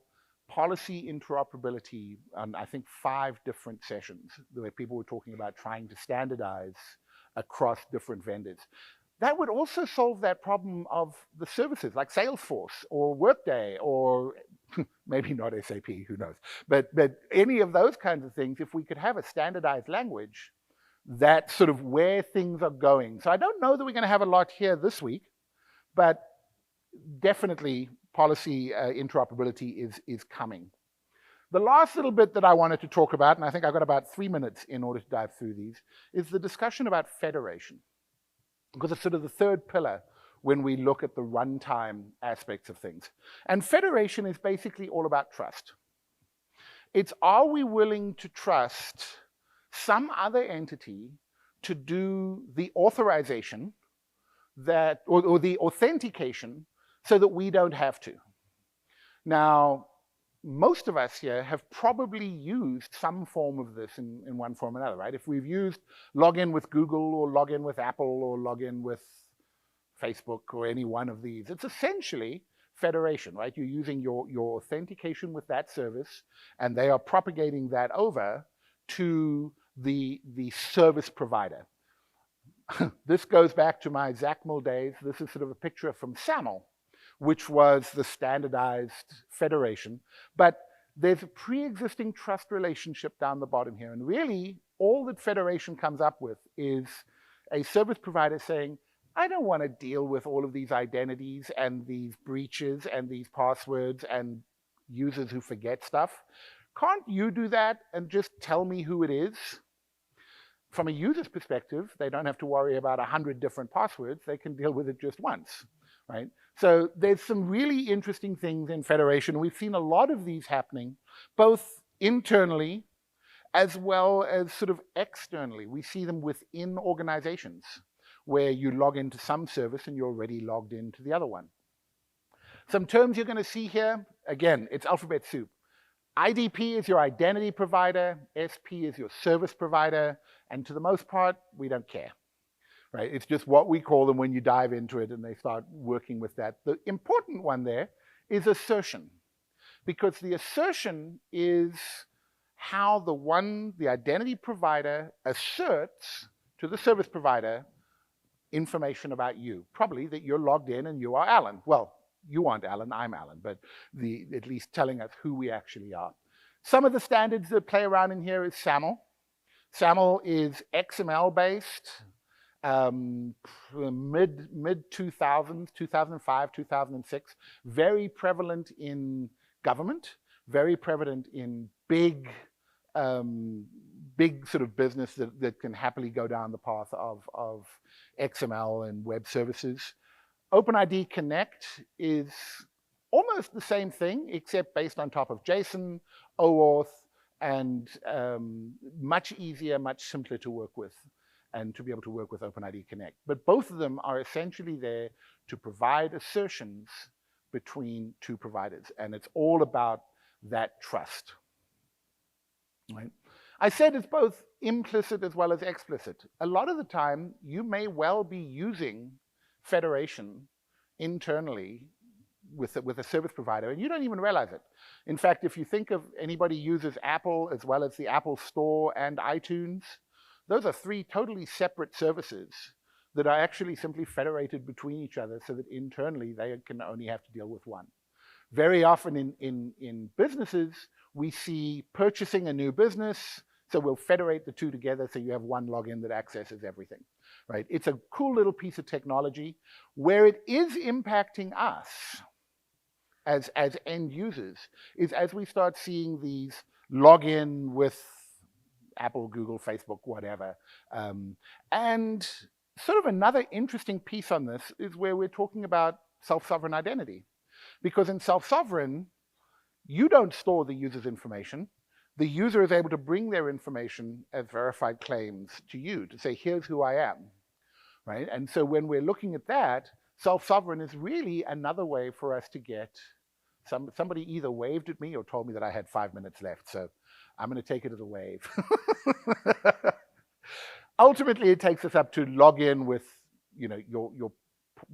policy interoperability on, I think, 5 different sessions where people were talking about trying to standardize across different vendors. That would also solve that problem of the services like Salesforce or Workday or maybe not SAP, who knows. But any of those kinds of things, if we could have a standardized language, that's sort of where things are going. So I don't know that we're going to have a lot here this week, but definitely policy interoperability is coming. The last little bit that I wanted to talk about, and I think I've got about 3 minutes in order to dive through these, is the discussion about federation. Because it's sort of the third pillar when we look at the runtime aspects of things. And federation is basically all about trust. It's, are we willing to trust some other entity to do the authorization that, or the authentication, so that we don't have to. Now, most of us here have probably used some form of this in one form or another, right? If we've used login with Google or login with Apple or login with Facebook or any one of these, it's essentially federation, right? You're using your authentication with that service, and they are propagating that over to the service provider. This goes back to my XACML days. This is sort of a picture from SAML, which was the standardized federation. But there's a pre-existing trust relationship down the bottom here. And really, all that federation comes up with is a service provider saying, I don't want to deal with all of these identities and these breaches and these passwords and users who forget stuff. Can't you do that and just tell me who it is? From a user's perspective, they don't have to worry about 100 different passwords. They can deal with it just once, right? So there's some really interesting things in federation. We've seen a lot of these happening, both internally as well as sort of externally. We see them within organizations where you log into some service and you're already logged into the other one. Some terms you're going to see here, again, it's alphabet soup. IDP is your identity provider, SP is your service provider, and to the most part, we don't care, right? It's just what we call them when you dive into it and they start working with that. The important one there is assertion, because the assertion is how the identity provider asserts to the service provider information about you, probably that you're logged in and you are Allan. Well, you aren't Allan, I'm Allan, but at least telling us who we actually are. Some of the standards that play around in here is SAML. SAML is XML based, mid 2000s, 2005, 2006, very prevalent in government, very prevalent in big sort of business that can happily go down the path of XML and web services. OpenID Connect is almost the same thing, except based on top of JSON, OAuth, and much easier, much simpler to work with, and to be able to work with OpenID Connect. But both of them are essentially there to provide assertions between two providers, and it's all about that trust, right? I said it's both implicit as well as explicit. A lot of the time, you may well be using federation internally with a service provider, and you don't even realize it. In fact, if you think of anybody uses Apple as well as the Apple Store and iTunes, those are three totally separate services that are actually simply federated between each other so that internally they can only have to deal with one. Very often in businesses, we see purchasing a new business, so we'll federate the two together so you have one login that accesses everything, right? It's a cool little piece of technology. Where it is impacting us as end users is as we start seeing these login with Apple, Google, Facebook, whatever. And sort of another interesting piece on this is where we're talking about self-sovereign identity. Because in self-sovereign, you don't store the user's information. The user is able to bring their information as verified claims to you to say, here's who I am, right? And so when we're looking at that, self-sovereign is really another way for us to get somebody either waved at me or told me that I had 5 minutes left. So I'm going to take it as a wave. Ultimately, it takes us up to log in with,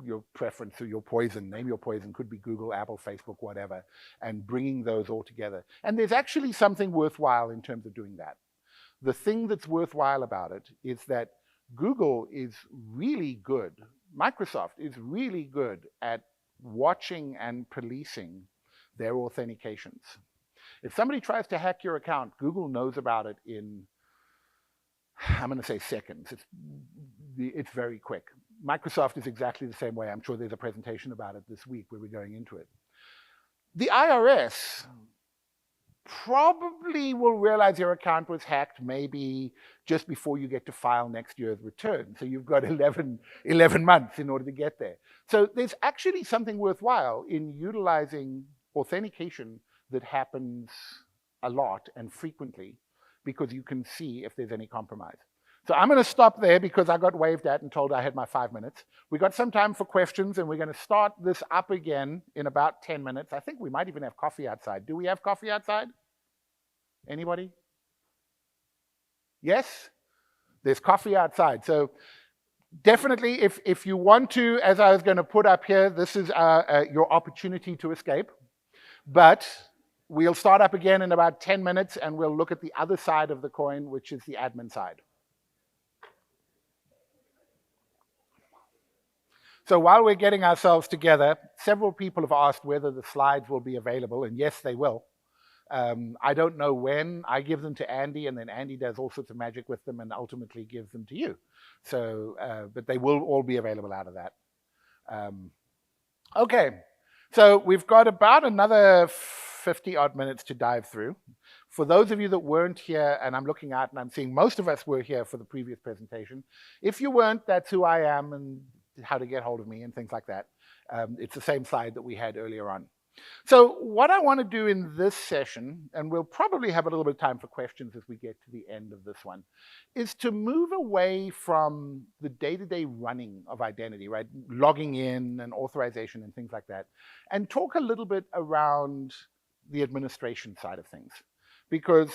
your preference or your poison. Name your poison, could be Google, Apple, Facebook, whatever, and bringing those all together. And there's actually something worthwhile in terms of doing that. The thing that's worthwhile about it is that Google is really good, Microsoft is really good at watching and policing their authentications. If somebody tries to hack your account, Google knows about it in, I'm going to say seconds. It's very quick. Microsoft is exactly the same way. I'm sure there's a presentation about it this week where we're going into it. The IRS probably will realize your account was hacked maybe just before you get to file next year's return. So you've got 11 months in order to get there. So there's actually something worthwhile in utilizing authentication that happens a lot and frequently because you can see if there's any compromise. So I'm going to stop there because I got waved at and told I had my 5 minutes. We got some time for questions, and we're going to start this up again in about 10 minutes. I think we might even have coffee outside. Do we have coffee outside? Anybody? Yes? There's coffee outside. So definitely, if you want to, as I was going to put up here, this is your opportunity to escape. But we'll start up again in about 10 minutes, and we'll look at the other side of the coin, which is the admin side. So while we're getting ourselves together, several people have asked whether the slides will be available, and yes, they will. I don't know when. I give them to Andy, and then Andy does all sorts of magic with them and ultimately gives them to you. So, but they will all be available out of that. Okay, so we've got about another 50-odd minutes to dive through. For those of you that weren't here, and I'm looking out and I'm seeing most of us were here for the previous presentation. If you weren't, that's who I am and how to get hold of me and things like that. It's the same slide that we had earlier on. So what I want to do in this session, and we'll probably have a little bit of time for questions as we get to the end of this one, is to move away from the day-to-day running of identity, right? Logging in and authorization and things like that, and talk a little bit around the administration side of things, because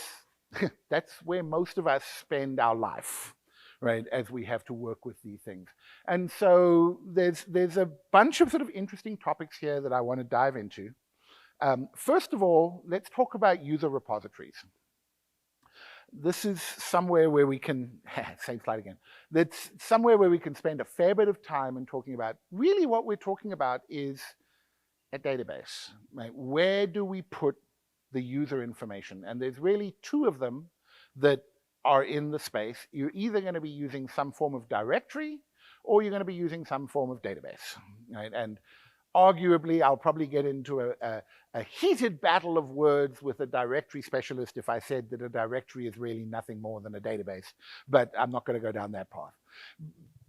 that's where most of us spend our life, right, as we have to work with these things. And so there's a bunch of sort of interesting topics here that I want to dive into. First of all, let's talk about user repositories. This is somewhere where we can, same slide again, that's somewhere where we can spend a fair bit of time in talking about, really what we're talking about is a database, right? Where do we put the user information? And there's really two of them that are in the space. You're either going to be using some form of directory or you're going to be using some form of database, right? And arguably, I'll probably get into a heated battle of words with a directory specialist if I said that a directory is really nothing more than a database, but I'm not going to go down that path.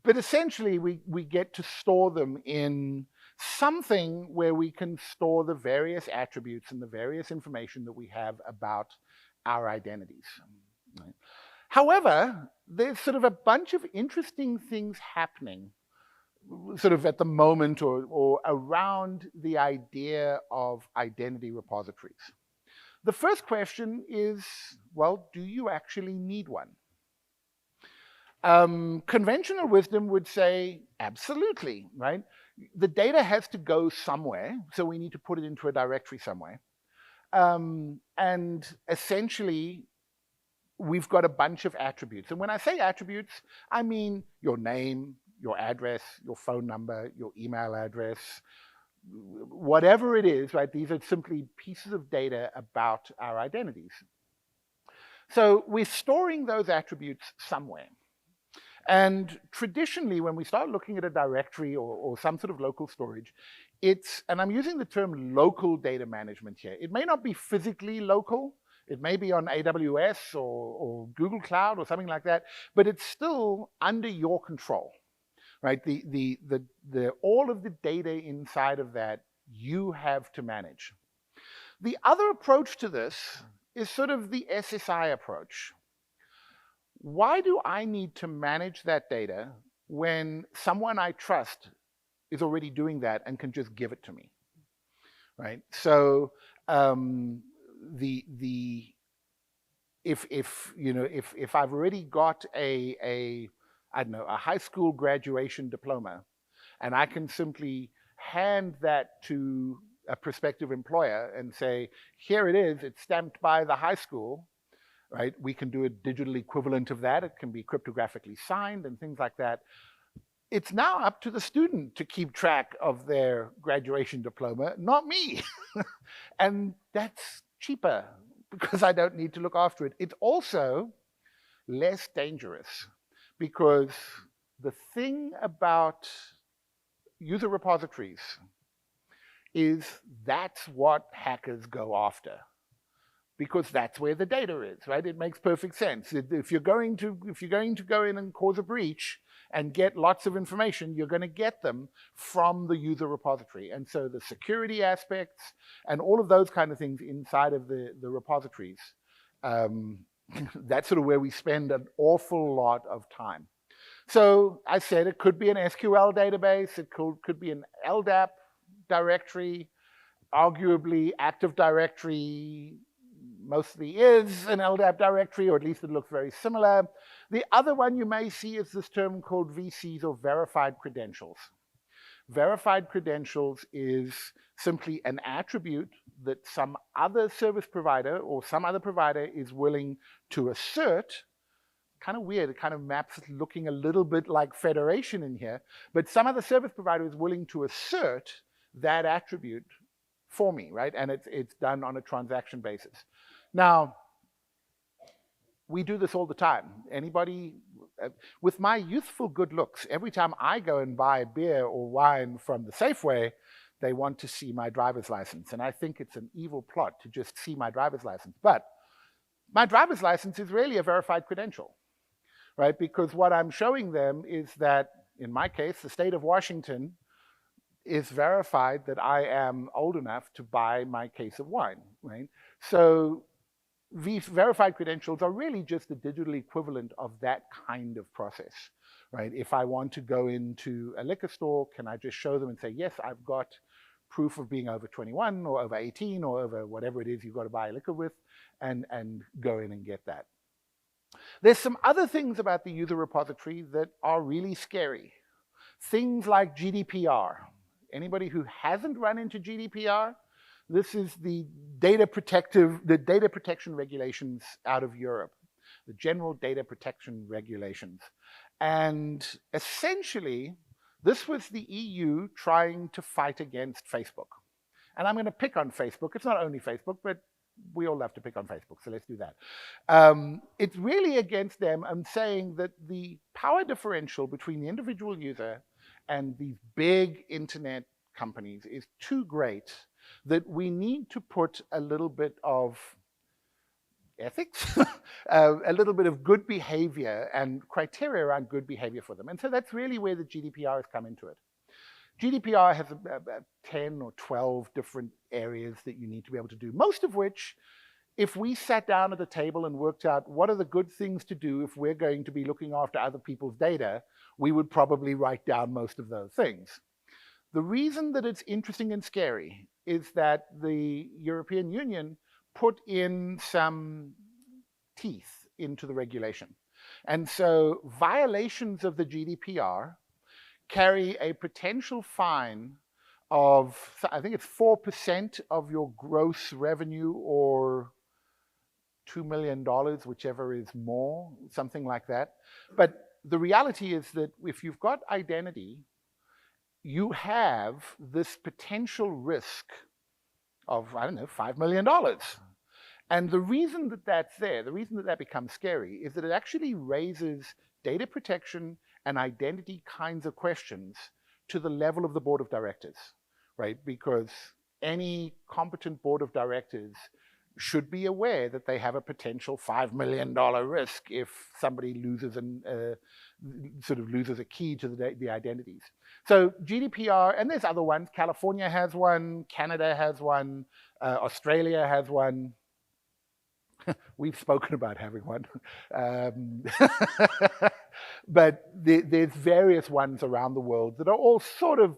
But essentially, we get to store them in something where we can store the various attributes and the various information that we have about our identities. Right? However, there's sort of a bunch of interesting things happening sort of at the moment or around the idea of identity repositories. The first question is, well, do you actually need one? Conventional wisdom would say, absolutely, right? The data has to go somewhere, so we need to put it into a directory somewhere. And essentially, we've got a bunch of attributes. And when I say attributes, I mean your name, your address, your phone number, your email address, whatever it is, right? These are simply pieces of data about our identities. So we're storing those attributes somewhere. And traditionally, when we start looking at a directory or some sort of local storage, and I'm using the term local data management here. It may not be physically local. It may be on AWS or Google Cloud or something like that, but it's still under your control, right? All of the data inside of that you have to manage. The other approach to this is sort of the SSI approach. Why do I need to manage that data when someone I trust is already doing that and can just give it to me, right? So if I've already got I don't know, a high school graduation diploma, and I can simply hand that to a prospective employer and say, here it is, it's stamped by the high school, right? We can do a digital equivalent of that. It can be cryptographically signed and things like that. It's now up to the student to keep track of their graduation diploma, not me. And that's cheaper because I don't need to look after it. It's also less dangerous because the thing about user repositories is that's what hackers go after, because that's where the data is, right? It makes perfect sense. If you're going to go in and cause a breach and get lots of information, you're going to get them from the user repository. And so the security aspects and all of those kind of things inside of the repositories That's sort of where we spend an awful lot of time. So I said it could be an SQL database, it could be an LDAP directory, arguably Active Directory mostly is an LDAP directory, or at least it looks very similar. The other one you may see is this term called VCs, or verified credentials. Verified credentials is simply an attribute that some other service provider or some other provider is willing to assert. Kind of weird, it kind of maps looking a little bit like federation in here, but some other service provider is willing to assert that attribute for me, right? And it's done on a transaction basis. Now, we do this all the time. Anybody, with my youthful good looks, every time I go and buy beer or wine from the Safeway, they want to see my driver's license. And I think it's an evil plot to just see my driver's license. But my driver's license is really a verified credential, right? Because what I'm showing them is that, in my case, the state of Washington is verified that I am old enough to buy my case of wine, right? So these verified credentials are really just the digital equivalent of that kind of process, right? If I want to go into a liquor store, can I just show them and say, yes, I've got proof of being over 21 or over 18 or over whatever it is you've got to buy liquor with, and go in and get that. There's some other things about the user repository that are really scary. Things like GDPR. Anybody who hasn't run into GDPR, this is the data protection regulations out of Europe, the general data protection regulations. And essentially, this was the EU trying to fight against Facebook. And I'm going to pick on Facebook. It's not only Facebook, but we all love to pick on Facebook, so let's do that. It's really against them and saying that the power differential between the individual user and these big internet companies is too great, that we need to put a little bit of ethics, a little bit of good behavior and criteria around good behavior for them. And so that's really where the GDPR has come into it. GDPR has about 10 or 12 different areas that you need to be able to do, most of which, if we sat down at the table and worked out what are the good things to do if we're going to be looking after other people's data, we would probably write down most of those things. The reason that it's interesting and scary is that the European Union put in some teeth into the regulation. And so violations of the GDPR carry a potential fine of, I think it's 4% of your gross revenue, or $2 million, whichever is more, something like that. But the reality is that if you've got identity, you have this potential risk of, I don't know, $5 million. And the reason that that's there, the reason that that becomes scary, is that it actually raises data protection and identity kinds of questions to the level of the board of directors, right? Because any competent board of directors should be aware that they have a potential $5 million risk if somebody loses sort of loses a key to the identities. So GDPR, and there's other ones. California has one, Canada has one, Australia has one. We've spoken about having one. But there's various ones around the world that are all sort of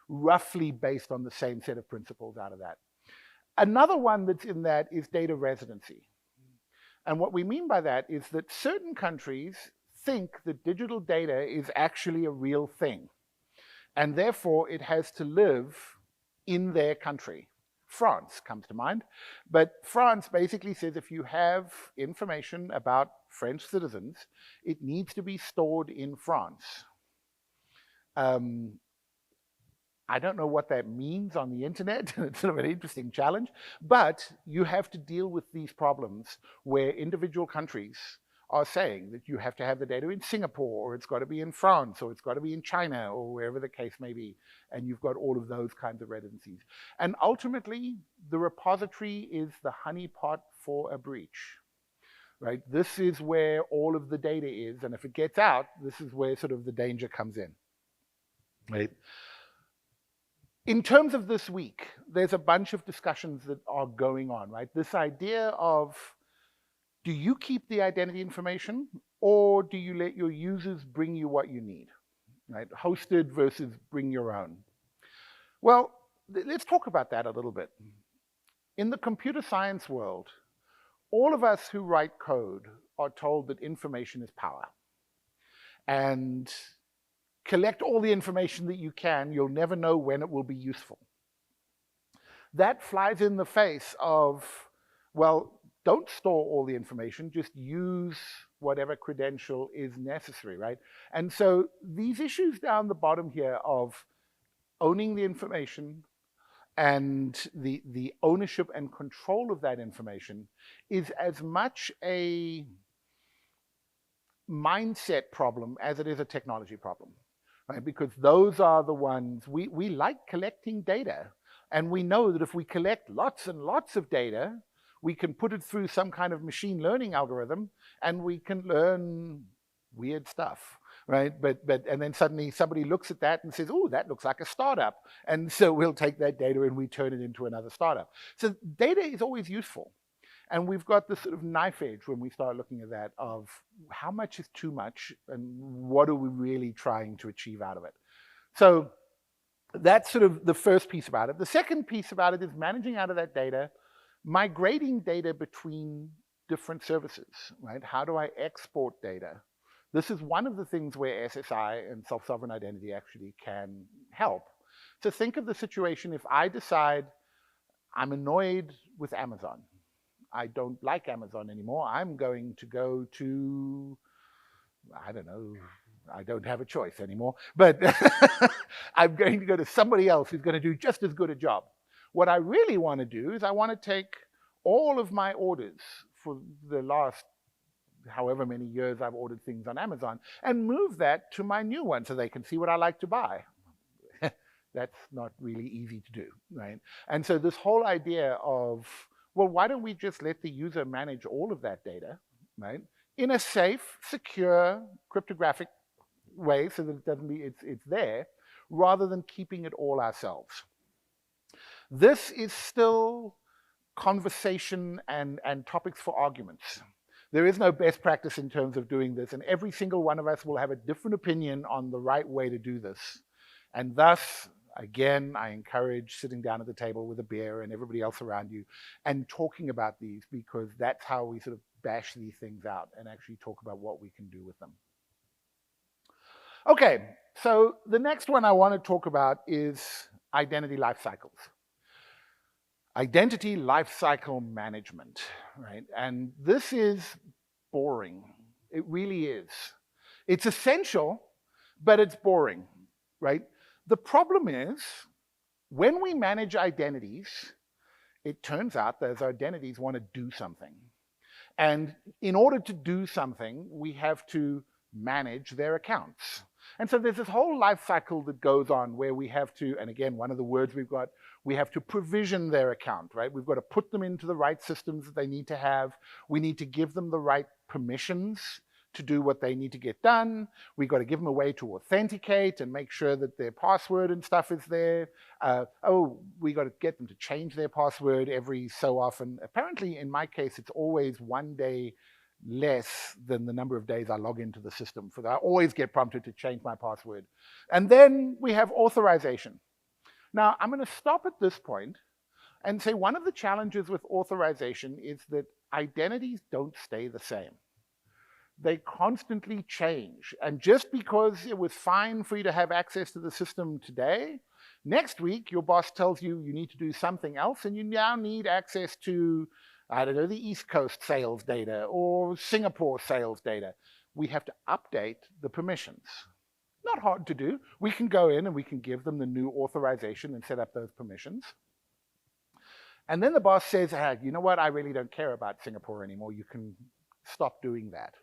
roughly based on the same set of principles out of that. Another one that's in that is data residency. And what we mean by that is that certain countries think that digital data is actually a real thing, and therefore it has to live in their country. France comes to mind, but France basically says if you have information about French citizens, it needs to be stored in France. I don't know what that means on the internet. It's sort of an interesting challenge, but you have to deal with these problems where individual countries are saying that you have to have the data in Singapore, or it's got to be in France, or it's got to be in China, or wherever the case may be. And you've got all of those kinds of residencies. And ultimately, the repository is the honeypot for a breach, right? This is where all of the data is. And if it gets out, this is where sort of the danger comes in, right? In terms of this week, there's a bunch of discussions that are going on, right? This idea of Do you keep the identity information, or do you let your users bring you what you need? Right? Hosted versus bring your own. Well, let's talk about that a little bit. In the computer science world, all of us who write code are told that information is power. And collect all the information that you can. You'll never know when it will be useful. That flies in the face of, well, don't store all the information, just use whatever credential is necessary, right? And so these issues down the bottom here of owning the information and the ownership and control of that information is as much a mindset problem as it is a technology problem, right? Because those are the ones, we like collecting data. And we know that if we collect lots and lots of data, we can put it through some kind of machine learning algorithm and we can learn weird stuff, right? And then suddenly somebody looks at that and says, oh, that looks like a startup. And so we'll take that data and we turn it into another startup. So data is always useful. And we've got this sort of knife edge when we start looking at that of how much is too much and what are we really trying to achieve out of it. So that's sort of the first piece about it. The second piece about it is managing out of that data, migrating data between different services, right? How do I export data? This is one of the things where SSI and self-sovereign identity actually can help. So think of the situation if I decide I'm annoyed with Amazon. I don't like Amazon anymore. I'm going to go to, I don't know, I don't have a choice anymore, but I'm going to go to somebody else who's going to do just as good a job. What I really want to do is I want to take all of my orders for the last however many years I've ordered things on Amazon and move that to my new one so they can see what I like to buy. That's not really easy to do, right? And so this whole idea of, well, why don't we just let the user manage all of that data, right? In a safe, secure, cryptographic way so that it doesn't be, it's there, rather than keeping it all ourselves. This is still conversation and topics for arguments. There is no best practice in terms of doing this, and every single one of us will have a different opinion on the right way to do this. And thus, again, I encourage sitting down at the table with a beer and everybody else around you and talking about these, because that's how we sort of bash these things out and actually talk about what we can do with them. Okay, so the next one I want to talk about is identity life cycles. Identity lifecycle management, right? And this is boring. It really is. It's essential, but it's boring, right? The problem is, when we manage identities, it turns out those identities want to do something. And in order to do something, we have to manage their accounts. And so there's this whole life cycle that goes on where we have to, and again, one of the words we've got, we have to provision their account, right? We've got to put them into the right systems that they need to have. We need to give them the right permissions to do what they need to get done. We've got to give them a way to authenticate and make sure that their password and stuff is there. We got to get them to change their password every so often. Apparently, in my case, it's always one day less than the number of days I log into the system. For that, I always get prompted to change my password. And then we have authorization. Now, I'm going to stop at this point and say one of the challenges with authorization is that identities don't stay the same. They constantly change. And just because it was fine for you to have access to the system today, next week your boss tells you you need to do something else and you now need access to, I don't know, the East Coast sales data or Singapore sales data. We have to update the permissions. Not hard to do. We can go in and we can give them the new authorization and set up those permissions. And then the boss says, you know what, I really don't care about Singapore anymore. You can stop doing that.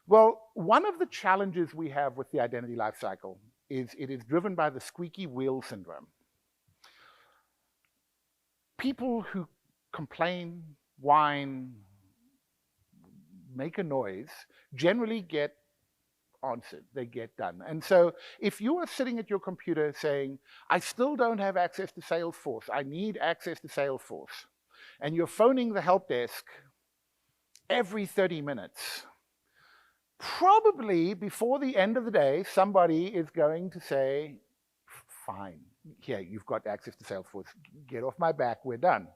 Well, one of the challenges we have with the identity lifecycle is it is driven by the squeaky wheel syndrome. People who complain, whine, make a noise, generally get answered, they get done. And so if you are sitting at your computer saying, I still don't have access to Salesforce, I need access to Salesforce, and you're phoning the help desk every 30 minutes. Probably before the end of the day, somebody is going to say, fine, here, you've got access to Salesforce. Get off my back, we're done.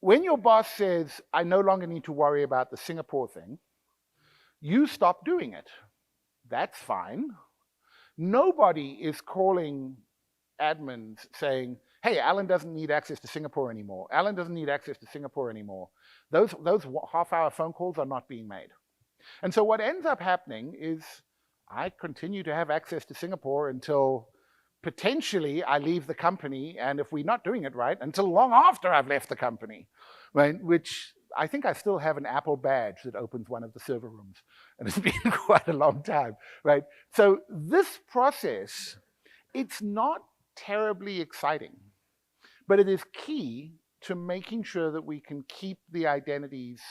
When your boss says, I no longer need to worry about the Singapore thing, you stop doing it. That's fine. Nobody is calling admins saying, hey, Allan doesn't need access to Singapore anymore. Allan doesn't need access to Singapore anymore. Those half-hour phone calls are not being made. And so what ends up happening is I continue to have access to Singapore until potentially I leave the company, and if we're not doing it right, until long after I've left the company, right? Which I think I still have an Apple badge that opens one of the server rooms, and it's been quite a long time, right? So this process, it's not terribly exciting, but it is key to making sure that we can keep the identities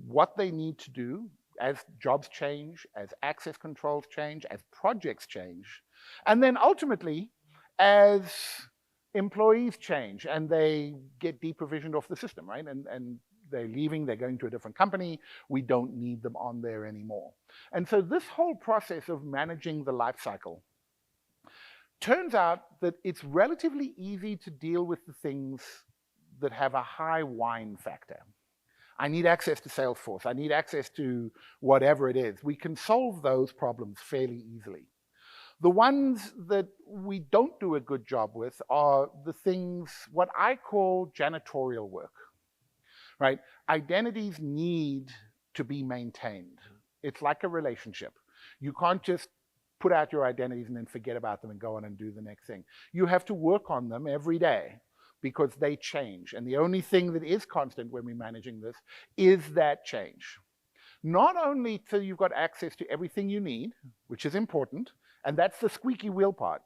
what they need to do as jobs change, as access controls change, as projects change, and then ultimately as employees change and they get deprovisioned off the system, right? And they're leaving, they're going to a different company, we don't need them on there anymore. And so this whole process of managing the lifecycle turns out that it's relatively easy to deal with the things that have a high whine factor. I need access to Salesforce. I need access to whatever it is. We can solve those problems fairly easily. The ones that we don't do a good job with are the things, what I call janitorial work, right? Identities need to be maintained. It's like a relationship. You can't just put out your identities and then forget about them and go on and do the next thing. You have to work on them every day, because they change. And the only thing that is constant when we're managing this is that change. Not only till you've got access to everything you need, which is important, and that's the squeaky wheel part.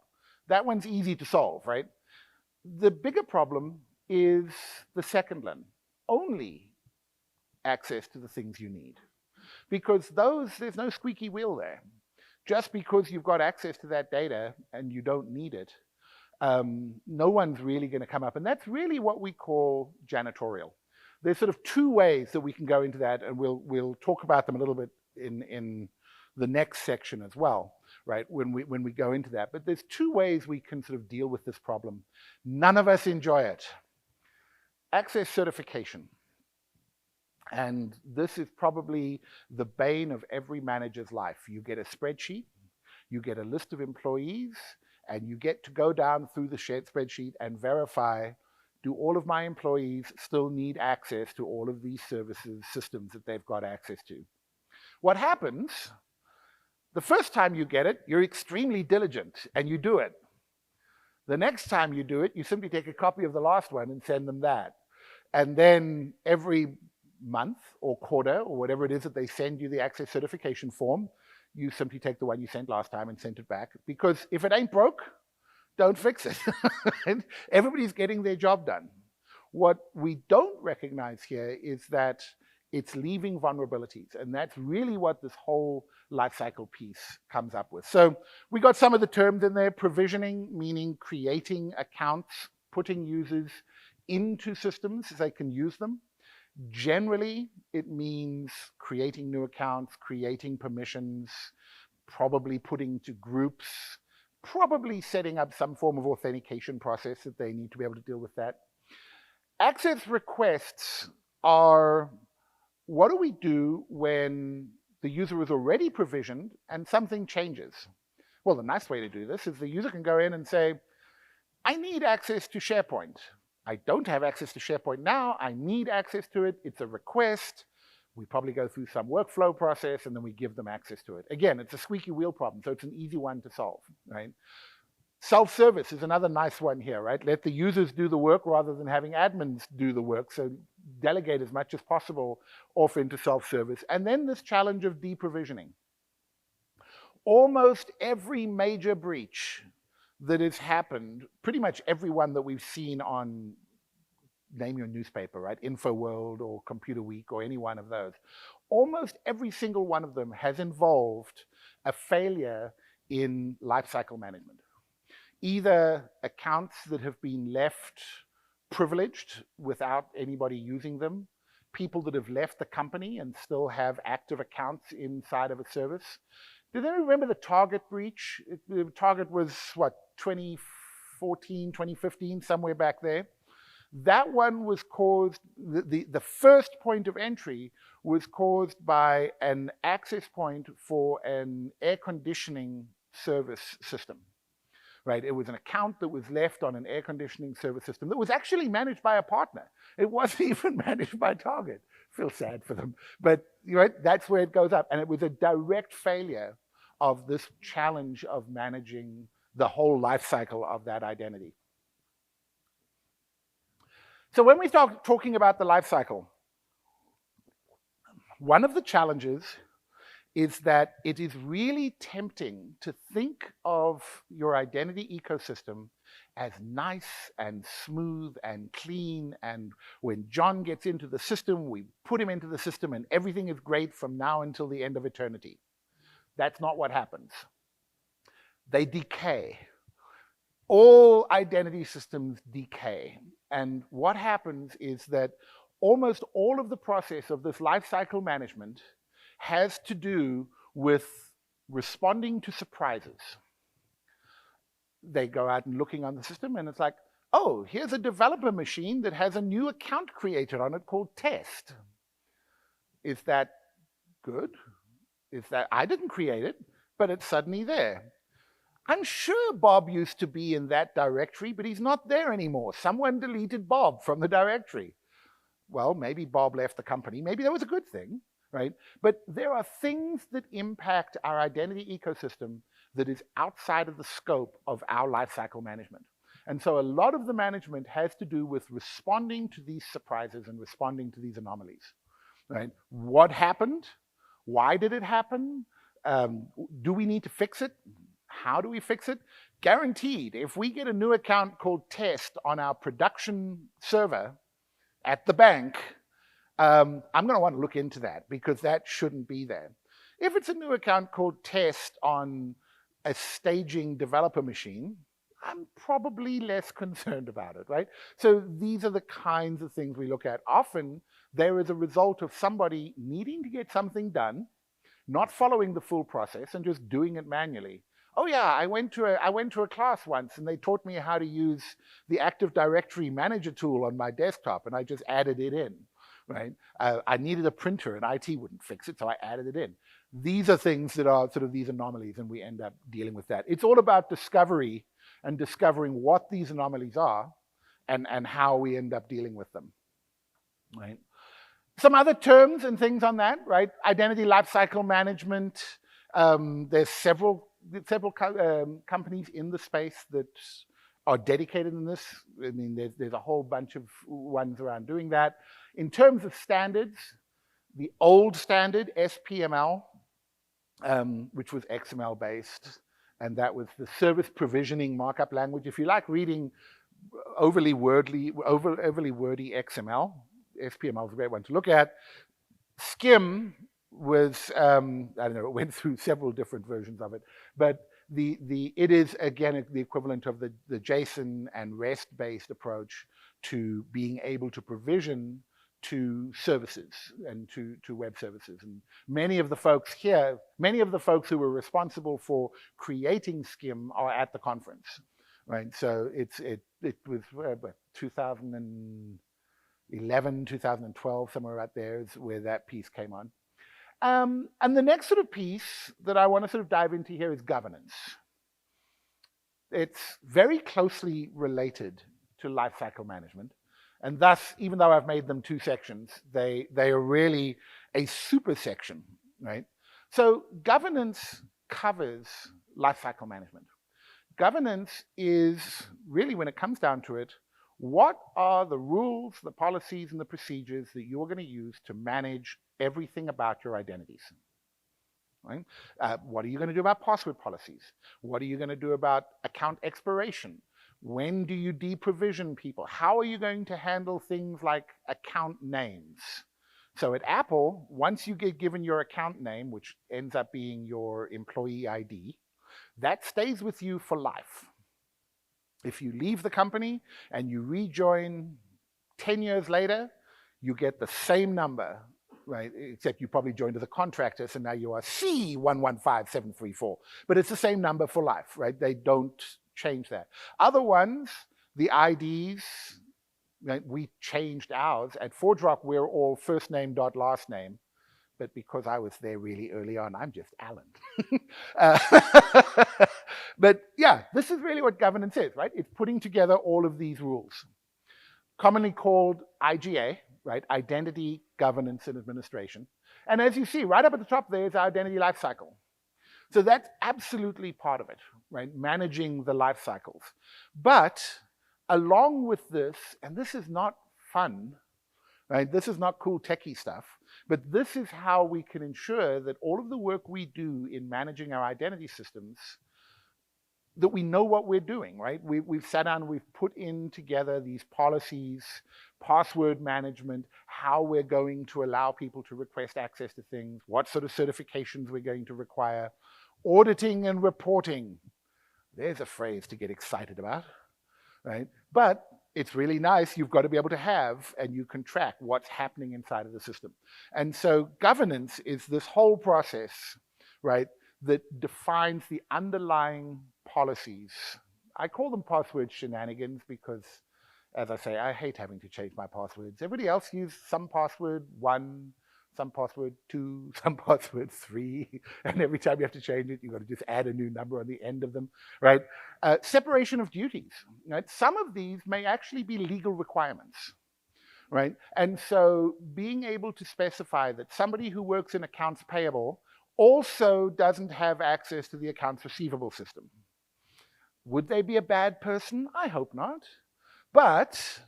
That one's easy to solve, right? The bigger problem is the second one, only access to the things you need. Because there's no squeaky wheel there. Just because you've got access to that data and you don't need it, no one's really going to come up. And that's really what we call janitorial. There's sort of two ways that we can go into that, and we'll talk about them a little bit in the next section as well, right, when we go into that. But there's two ways we can sort of deal with this problem. None of us enjoy it. Access certification. And this is probably the bane of every manager's life. You get a spreadsheet, you get a list of employees, and you get to go down through the shared spreadsheet and verify, do all of my employees still need access to all of these services, systems that they've got access to? What happens, the first time you get it, you're extremely diligent and you do it. The next time you do it, you simply take a copy of the last one and send them that. And then every month or quarter or whatever it is that they send you the access certification form, you simply take the one you sent last time and send it back. Because if it ain't broke, don't fix it. Everybody's getting their job done. What we don't recognize here is that it's leaving vulnerabilities. And that's really what this whole lifecycle piece comes up with. So we got some of the terms in there. Provisioning, meaning creating accounts, putting users into systems so they can use them. Generally, it means creating new accounts, creating permissions, probably putting to groups, probably setting up some form of authentication process that they need to be able to deal with that. Access requests are, what do we do when the user is already provisioned and something changes? Well, the nice way to do this is the user can go in and say, I need access to SharePoint. I don't have access to SharePoint now. I need access to it. It's a request. We probably go through some workflow process, and then we give them access to it. Again, it's a squeaky wheel problem, so it's an easy one to solve, right? Self-service is another nice one here, right? Let the users do the work rather than having admins do the work. So delegate as much as possible off into self-service. And then this challenge of deprovisioning. Almost every major breach that has happened, pretty much every one that we've seen on, name your newspaper, right? InfoWorld or Computer Week or any one of those. Almost every single one of them has involved a failure in lifecycle management. Either accounts that have been left privileged without anybody using them, people that have left the company and still have active accounts inside of a service. Do they remember the Target breach? The Target was, what, 2014, 2015, somewhere back there. That one was caused, the first point of entry was caused by an access point for an air conditioning service system. Right, it was an account that was left on an air conditioning service system that was actually managed by a partner. It wasn't even managed by Target. Feel sad for them, but right, that's where it goes up. And it was a direct failure of this challenge of managing the whole life cycle of that identity. So when we start talking about the life cycle, one of the challenges is that it is really tempting to think of your identity ecosystem as nice and smooth and clean, and when John gets into the system, we put him into the system and everything is great from now until the end of eternity. That's not what happens. They decay. All identity systems decay. And what happens is that almost all of the process of this lifecycle management has to do with responding to surprises. They go out and looking on the system and it's like, oh, here's a developer machine that has a new account created on it called test. Is that good? Is that, I didn't create it, but it's suddenly there. I'm sure Bob used to be in that directory, but he's not there anymore. Someone deleted Bob from the directory. Well, maybe Bob left the company. Maybe that was a good thing. Right? But there are things that impact our identity ecosystem that is outside of the scope of our lifecycle management. And so a lot of the management has to do with responding to these surprises and responding to these anomalies. Right? What happened? Why did it happen? Do we need to fix it? How do we fix it? Guaranteed, if we get a new account called test on our production server at the bank, I'm going to want to look into that because that shouldn't be there. If it's a new account called test on a staging developer machine, I'm probably less concerned about it, right? So these are the kinds of things we look at. Often there is a result of somebody needing to get something done, not following the full process and just doing it manually. Oh yeah, I went to a class once and they taught me how to use the Active Directory Manager tool on my desktop and I just added it in. Right? I needed a printer and IT wouldn't fix it, so I added it in. These are things that are sort of these anomalies and we end up dealing with that. It's all about discovery and discovering what these anomalies are and how we end up dealing with them. Right? Some other terms and things on that, right? Identity lifecycle management. There's several companies in the space that are dedicated in this. I mean, there's a whole bunch of ones around doing that. In terms of standards, the old standard, SPML, which was XML based, and that was the service provisioning markup language. If you like reading overly wordy XML, SPML is a great one to look at. Skim was, I don't know, it went through several different versions of it, but it is, again, the equivalent of the JSON and REST-based approach to being able to provision to services and to web services. And many of the folks here, many of the folks who were responsible for creating Skim are at the conference, right? So it was 2011, 2012, somewhere out there is where that piece came on. And the next sort of piece that I want to sort of dive into here is governance. It's very closely related to lifecycle management. And thus, even though I've made them two sections, they are really a super section, right? So governance covers lifecycle management. Governance is really, when it comes down to it, what are the rules, the policies, and the procedures that you're going to use to manage everything about your identities? Right? What are you going to do about password policies? What are you going to do about account expiration? When do you deprovision people? How are you going to handle things like account names? So at Apple, once you get given your account name, which ends up being your employee ID, that stays with you for life. If you leave the company and you rejoin 10 years later, you get the same number, right? Except you probably joined as a contractor, so now you are C115734. But it's the same number for life, right? They don't change that. Other ones, the IDs, right, we changed ours. At ForgeRock, we're all first name dot last name. But because I was there really early on, I'm just Allan. But yeah, this is really what governance is, right? It's putting together all of these rules, commonly called IGA, right? Identity, Governance, and Administration. And as you see, right up at the top there is our identity lifecycle. So that's absolutely part of it, right? Managing the life cycles. But along with this, and this is not fun, right? This is not cool techie stuff, but this is how we can ensure that all of the work we do in managing our identity systems, that we know what we're doing, right? We've sat down, we've put in together these policies, password management, how we're going to allow people to request access to things, what sort of certifications we're going to require, auditing and reporting. There's a phrase to get excited about, right? But it's really nice. You've got to be able to have, and you can track what's happening inside of the system. And so governance is this whole process, right, that defines the underlying policies. I call them password shenanigans because, as I say, I hate having to change my passwords. Everybody else use some password 1, some password 2, some password 3, and every time you have to change it, you've got to just add a new number on the end of them, right? Separation of duties, right? Some of these may actually be legal requirements, right? And so being able to specify that somebody who works in accounts payable also doesn't have access to the accounts receivable system. Would they be a bad person? I hope not. But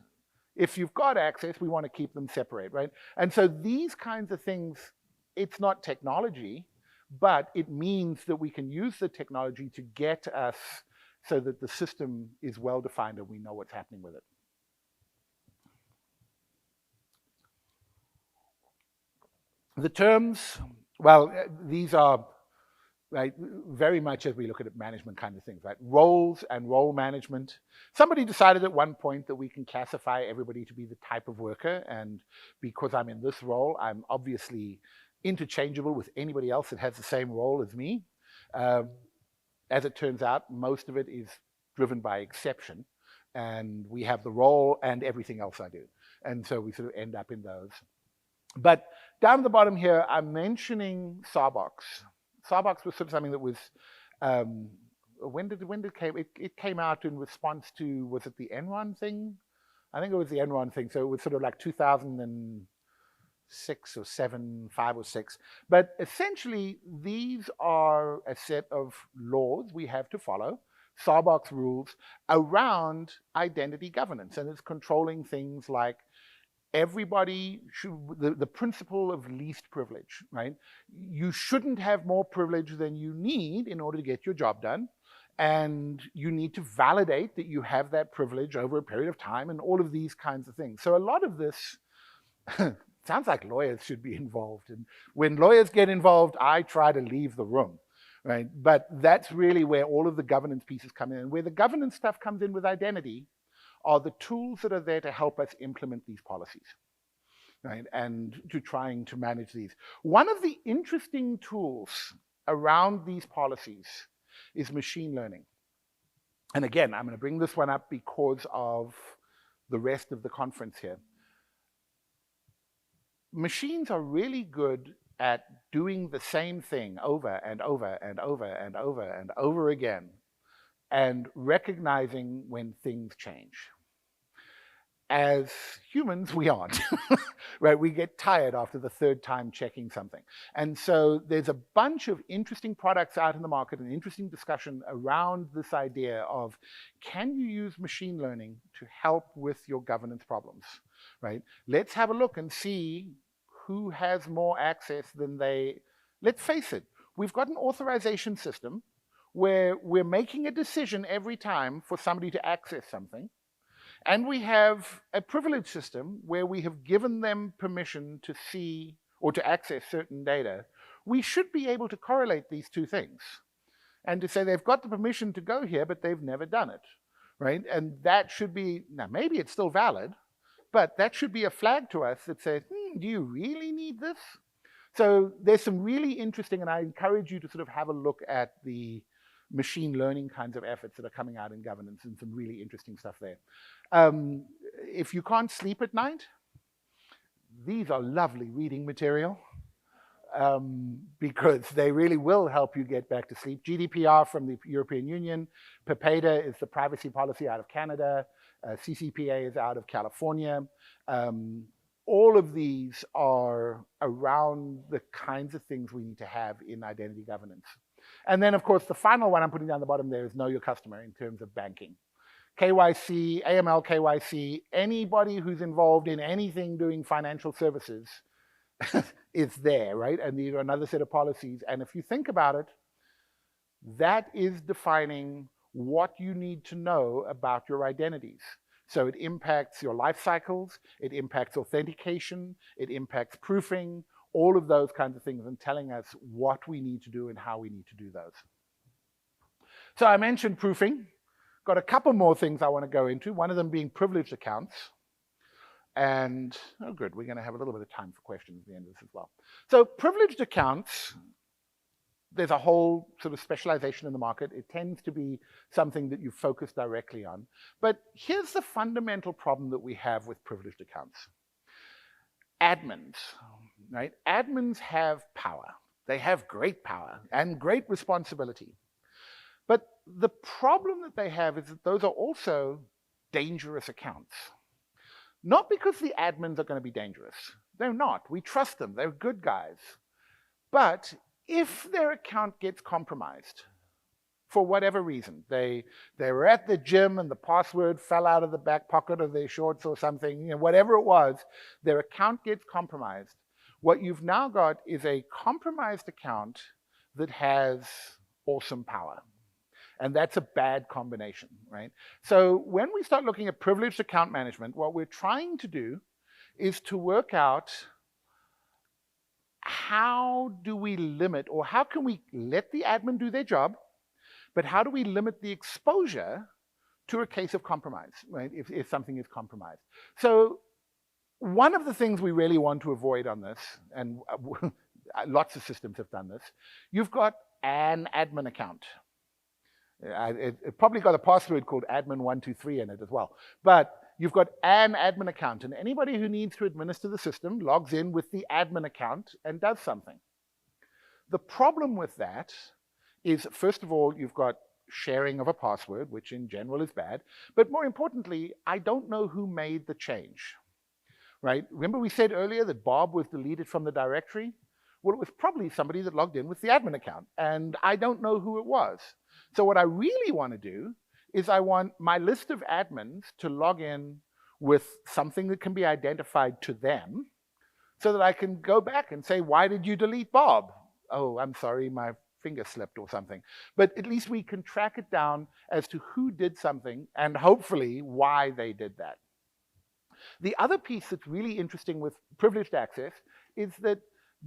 if you've got access, we want to keep them separate, right? And so these kinds of things, it's not technology, but it means that we can use the technology to get us so that the system is well-defined and we know what's happening with it. The terms, well, these are, right, very much as we look at management kind of things, right? Roles and role management. Somebody decided at one point that we can classify everybody to be the type of worker, and because I'm in this role, I'm obviously interchangeable with anybody else that has the same role as me. As it turns out, most of it is driven by exception, and we have the role and everything else I do. And so we sort of end up in those. But down at the bottom here, I'm mentioning Sarbox. Sarbox was sort of something that was, when did it came? It came out in response to, was it the Enron thing? I think it was the Enron thing. So it was sort of like 2006 or 7, 5 or 6. But essentially, these are a set of laws we have to follow, Sarbox rules, around identity governance. And it's controlling things like everybody should, the principle of least privilege, right? You shouldn't have more privilege than you need in order to get your job done. And you need to validate that you have that privilege over a period of time and all of these kinds of things. So a lot of this sounds like lawyers should be involved. And when lawyers get involved, I try to leave the room, right? But that's really where all of the governance pieces come in. And where the governance stuff comes in with identity are the tools that are there to help us implement these policies, right? And to trying to manage these. One of the interesting tools around these policies is machine learning. And again, I'm going to bring this one up because of the rest of the conference here. Machines are really good at doing the same thing over and over and over and over and over again, and recognizing when things change. As humans, we aren't, right? We get tired after the third time checking something. And so there's a bunch of interesting products out in the market, an interesting discussion around this idea of, can you use machine learning to help with your governance problems, right? Let's have a look and see who has more access than they. Let's face it, we've got an authorization system where we're making a decision every time for somebody to access something. And we have a privilege system where we have given them permission to see or to access certain data. We should be able to correlate these two things and to say they've got the permission to go here, but they've never done it, right? And that should be, now maybe it's still valid, But that should be a flag to us that says, do you really need this? So there's some really interesting, and I encourage you to sort of have a look at the machine learning kinds of efforts that are coming out in governance, and some really interesting stuff there. If you can't sleep at night, these are lovely reading material. Because they really will help you get back to sleep. GDPR from the European Union, PIPEDA is the privacy policy out of Canada, CCPA is out of California. All of these are around the kinds of things we need to have in identity governance. And then, of course, the final one I'm putting down the bottom there is know your customer in terms of banking. KYC, AML, KYC, anybody who's involved in anything doing financial services is there, right? And these are another set of policies. And if you think about it, that is defining what you need to know about your identities. So it impacts your life cycles, it impacts authentication, it impacts proofing, all of those kinds of things, and telling us what we need to do and how we need to do those. So I mentioned proofing. Got a couple more things I want to go into, one of them being privileged accounts. And, oh good, we're going to have a little bit of time for questions at the end of this as well. So privileged accounts, there's a whole sort of specialization in the market. It tends to be something that you focus directly on. But here's the fundamental problem that we have with privileged accounts. Admins, right? Admins have power. They have great power and great responsibility. But the problem that they have is that those are also dangerous accounts. Not because the admins are going to be dangerous. They're not. We trust them. They're good guys. But if their account gets compromised, for whatever reason, they were at the gym and the password fell out of the back pocket of their shorts or something, whatever it was, their account gets compromised. What you've now got is a compromised account that has awesome power. And that's a bad combination, right? So when we start looking at privileged account management, what we're trying to do is to work out how do we limit, or how can we let the admin do their job, but how do we limit the exposure to a case of compromise, right? If something is compromised. So one of the things we really want to avoid on this, and lots of systems have done this, you've got an admin account. It probably got a password called admin123 in it as well. But you've got an admin account, and anybody who needs to administer the system logs in with the admin account and does something. The problem with that is, first of all, you've got sharing of a password, which in general is bad. But more importantly, I don't know who made the change, right? Remember we said earlier that Bob was deleted from the directory? Well, it was probably somebody that logged in with the admin account, and I don't know who it was. So what I really want to do is I want my list of admins to log in with something that can be identified to them so that I can go back and say, why did you delete Bob? Oh, I'm sorry, my finger slipped or something. But at least we can track it down as to who did something and hopefully why they did that. The other piece that's really interesting with privileged access is that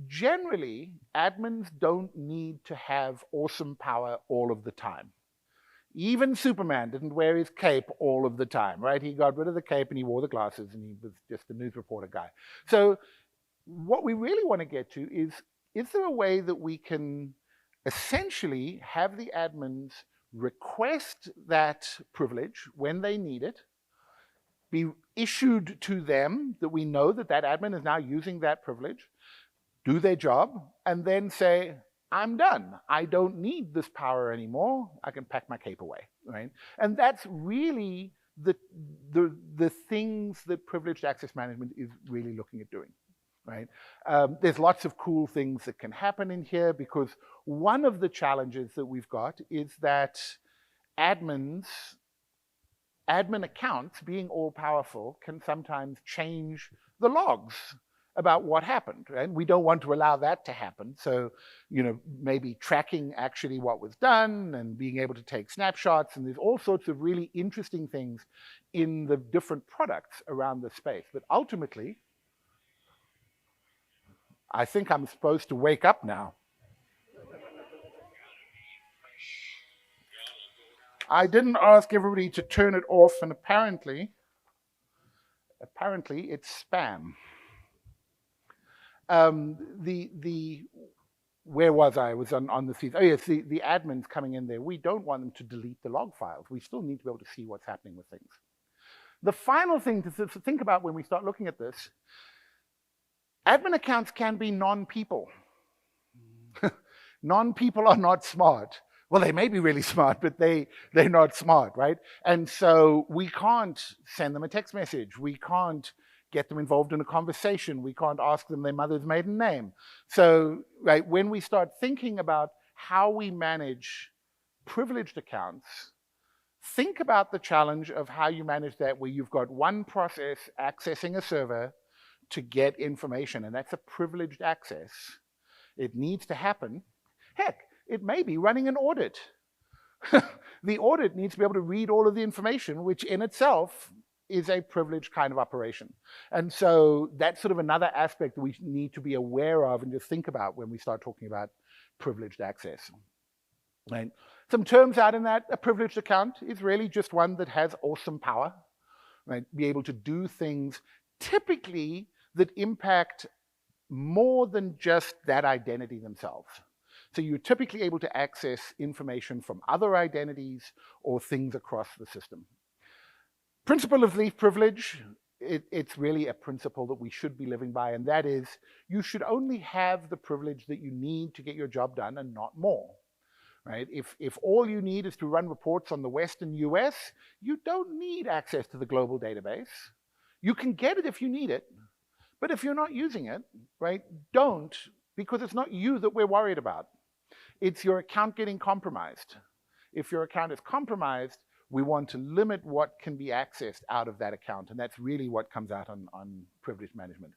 generally, admins don't need to have awesome power all of the time. Even Superman didn't wear his cape all of the time, right? He got rid of the cape and he wore the glasses and he was just a news reporter guy. So what we really want to get to is there a way that we can essentially have the admins request that privilege when they need it, be issued to them that we know that that admin is now using that privilege, do their job, and then say, I'm done. I don't need this power anymore. I can pack my cape away, right? And that's really the things that privileged access management is really looking at doing, right? There's lots of cool things that can happen in here because one of the challenges that we've got is that admin accounts, being all powerful, can sometimes change the logs about what happened, right? We don't want to allow that to happen. So, maybe tracking actually what was done and being able to take snapshots, and there's all sorts of really interesting things in the different products around the space. But ultimately, I think I'm supposed to wake up now. I didn't ask everybody to turn it off, and apparently Apparently, it's spam. Where was I? I was on the feed. Oh yes, the admins coming in there. We don't want them to delete the log files. We still need to be able to see what's happening with things. The final thing to think about when we start looking at this, admin accounts can be non-people. Non-people are not smart. Well, they may be really smart, but they're not smart, right? And so we can't send them a text message. We can't get them involved in a conversation. We can't ask them their mother's maiden name. So, right, when we start thinking about how we manage privileged accounts, think about the challenge of how you manage that where you've got one process accessing a server to get information, and that's a privileged access. It needs to happen. Heck, it may be running an audit. The audit needs to be able to read all of the information, which in itself is a privileged kind of operation. And so that's sort of another aspect that we need to be aware of and just think about when we start talking about privileged access. Right? Some terms out in that, a privileged account is really just one that has awesome power, right? Be able to do things typically that impact more than just that identity themselves. So you're typically able to access information from other identities or things across the system. Principle of least privilege, it's really a principle that we should be living by, and that is you should only have the privilege that you need to get your job done and not more. Right? If all you need is to run reports on the Western US, you don't need access to the global database. You can get it if you need it, but if you're not using it, right, don't, because it's not you that we're worried about. It's your account getting compromised. If your account is compromised, we want to limit what can be accessed out of that account, and that's really what comes out on privilege management.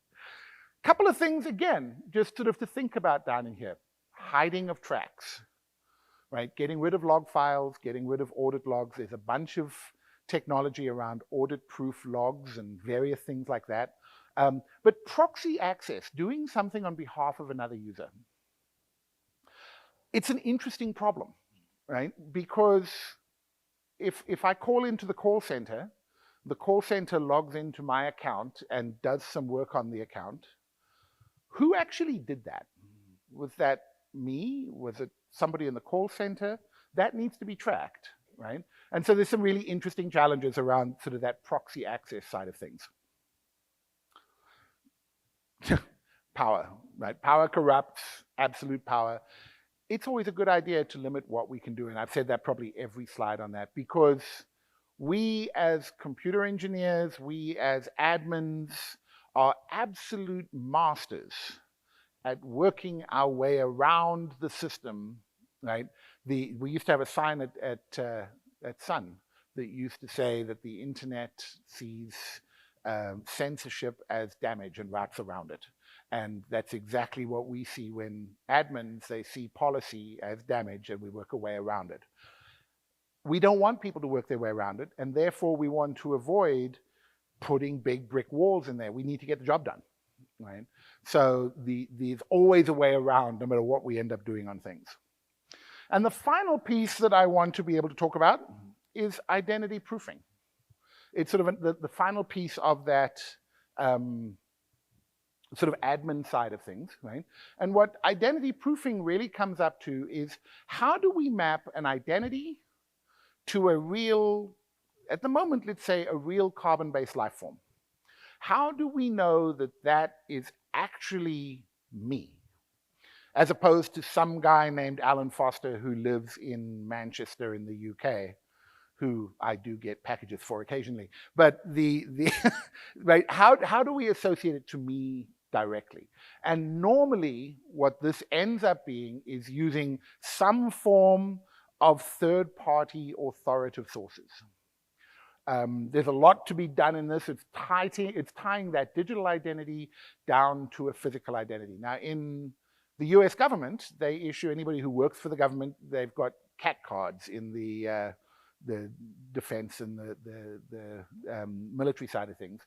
Couple of things, again, just sort of to think about down in here. Hiding of tracks. Right? Getting rid of log files, getting rid of audit logs. There's a bunch of technology around audit-proof logs and various things like that. But proxy access, doing something on behalf of another user. It's an interesting problem, right? Because if I call into the call center logs into my account and does some work on the account. Who actually did that? Was that me? Was it somebody in the call center? That needs to be tracked, right? And so there's some really interesting challenges around sort of that proxy access side of things. Power, right? Power corrupts, absolute power. It's always a good idea to limit what we can do, and I've said that probably every slide on that, because we as computer engineers, we as admins are absolute masters at working our way around the system, right? We used to have a sign at Sun that used to say that the internet sees censorship as damage and routes around it. And that's exactly what we see when admins, they see policy as damage and we work our way around it. We don't want people to work their way around it, and therefore we want to avoid putting big brick walls in there. We need to get the job done, right? So there's always a way around no matter what we end up doing on things. And the final piece that I want to be able to talk about is identity proofing. It's sort of the final piece of that sort of admin side of things, right? And what identity proofing really comes up to is how do we map an identity to a real, at the moment, let's say a real carbon-based life form? How do we know that that is actually me, as opposed to some guy named Alan Foster who lives in Manchester in the UK, who I do get packages for occasionally. But right, how do we associate it to me directly? And normally what this ends up being is using some form of third-party authoritative sources. There's a lot to be done in this. It's tying that digital identity down to a physical identity. Now, in the US government, they issue, anybody who works for the government, they've got CAT cards in the defense and the military side of things.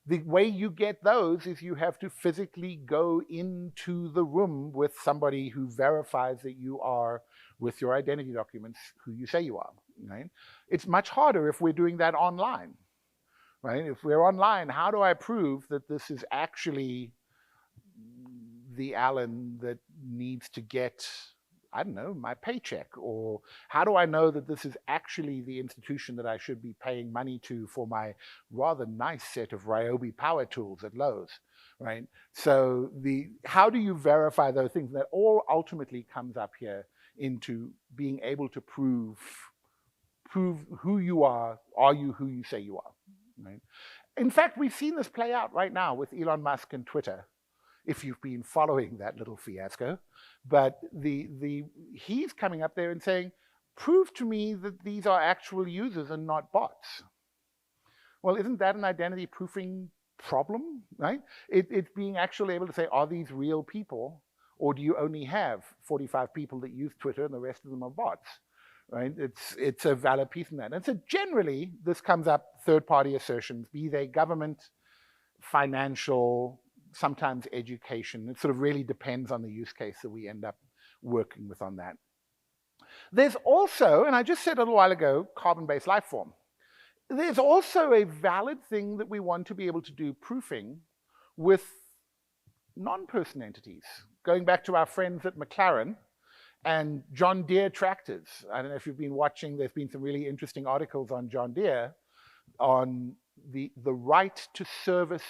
The way you get those is you have to physically go into the room with somebody who verifies that you are, with your identity documents, who you say you are, right? It's much harder if we're doing that online, right? If we're online, how do I prove that this is actually the Allan that needs to get, I don't know, my paycheck? Or how do I know that this is actually the institution that I should be paying money to for my rather nice set of Ryobi power tools at Lowe's, right? So how do you verify those things? That all ultimately comes up here into being able to prove who you are you who you say you are, right? In fact, we've seen this play out right now with Elon Musk and Twitter, if you've been following that little fiasco. But he's coming up there and saying, prove to me that these are actual users and not bots. Well, isn't that an identity proofing problem, right? It's being actually able to say, are these real people? Or do you only have 45 people that use Twitter and the rest of them are bots? Right? It's a valid piece in that. And so generally, this comes up third-party assertions, be they government, financial, sometimes education. It sort of really depends on the use case that we end up working with on that. There's also, and I just said a little while ago, carbon-based life form. There's also a valid thing that we want to be able to do proofing with non-person entities. Going back to our friends at McLaren, and John Deere tractors. I don't know if you've been watching, there's been some really interesting articles on John Deere on the right to service,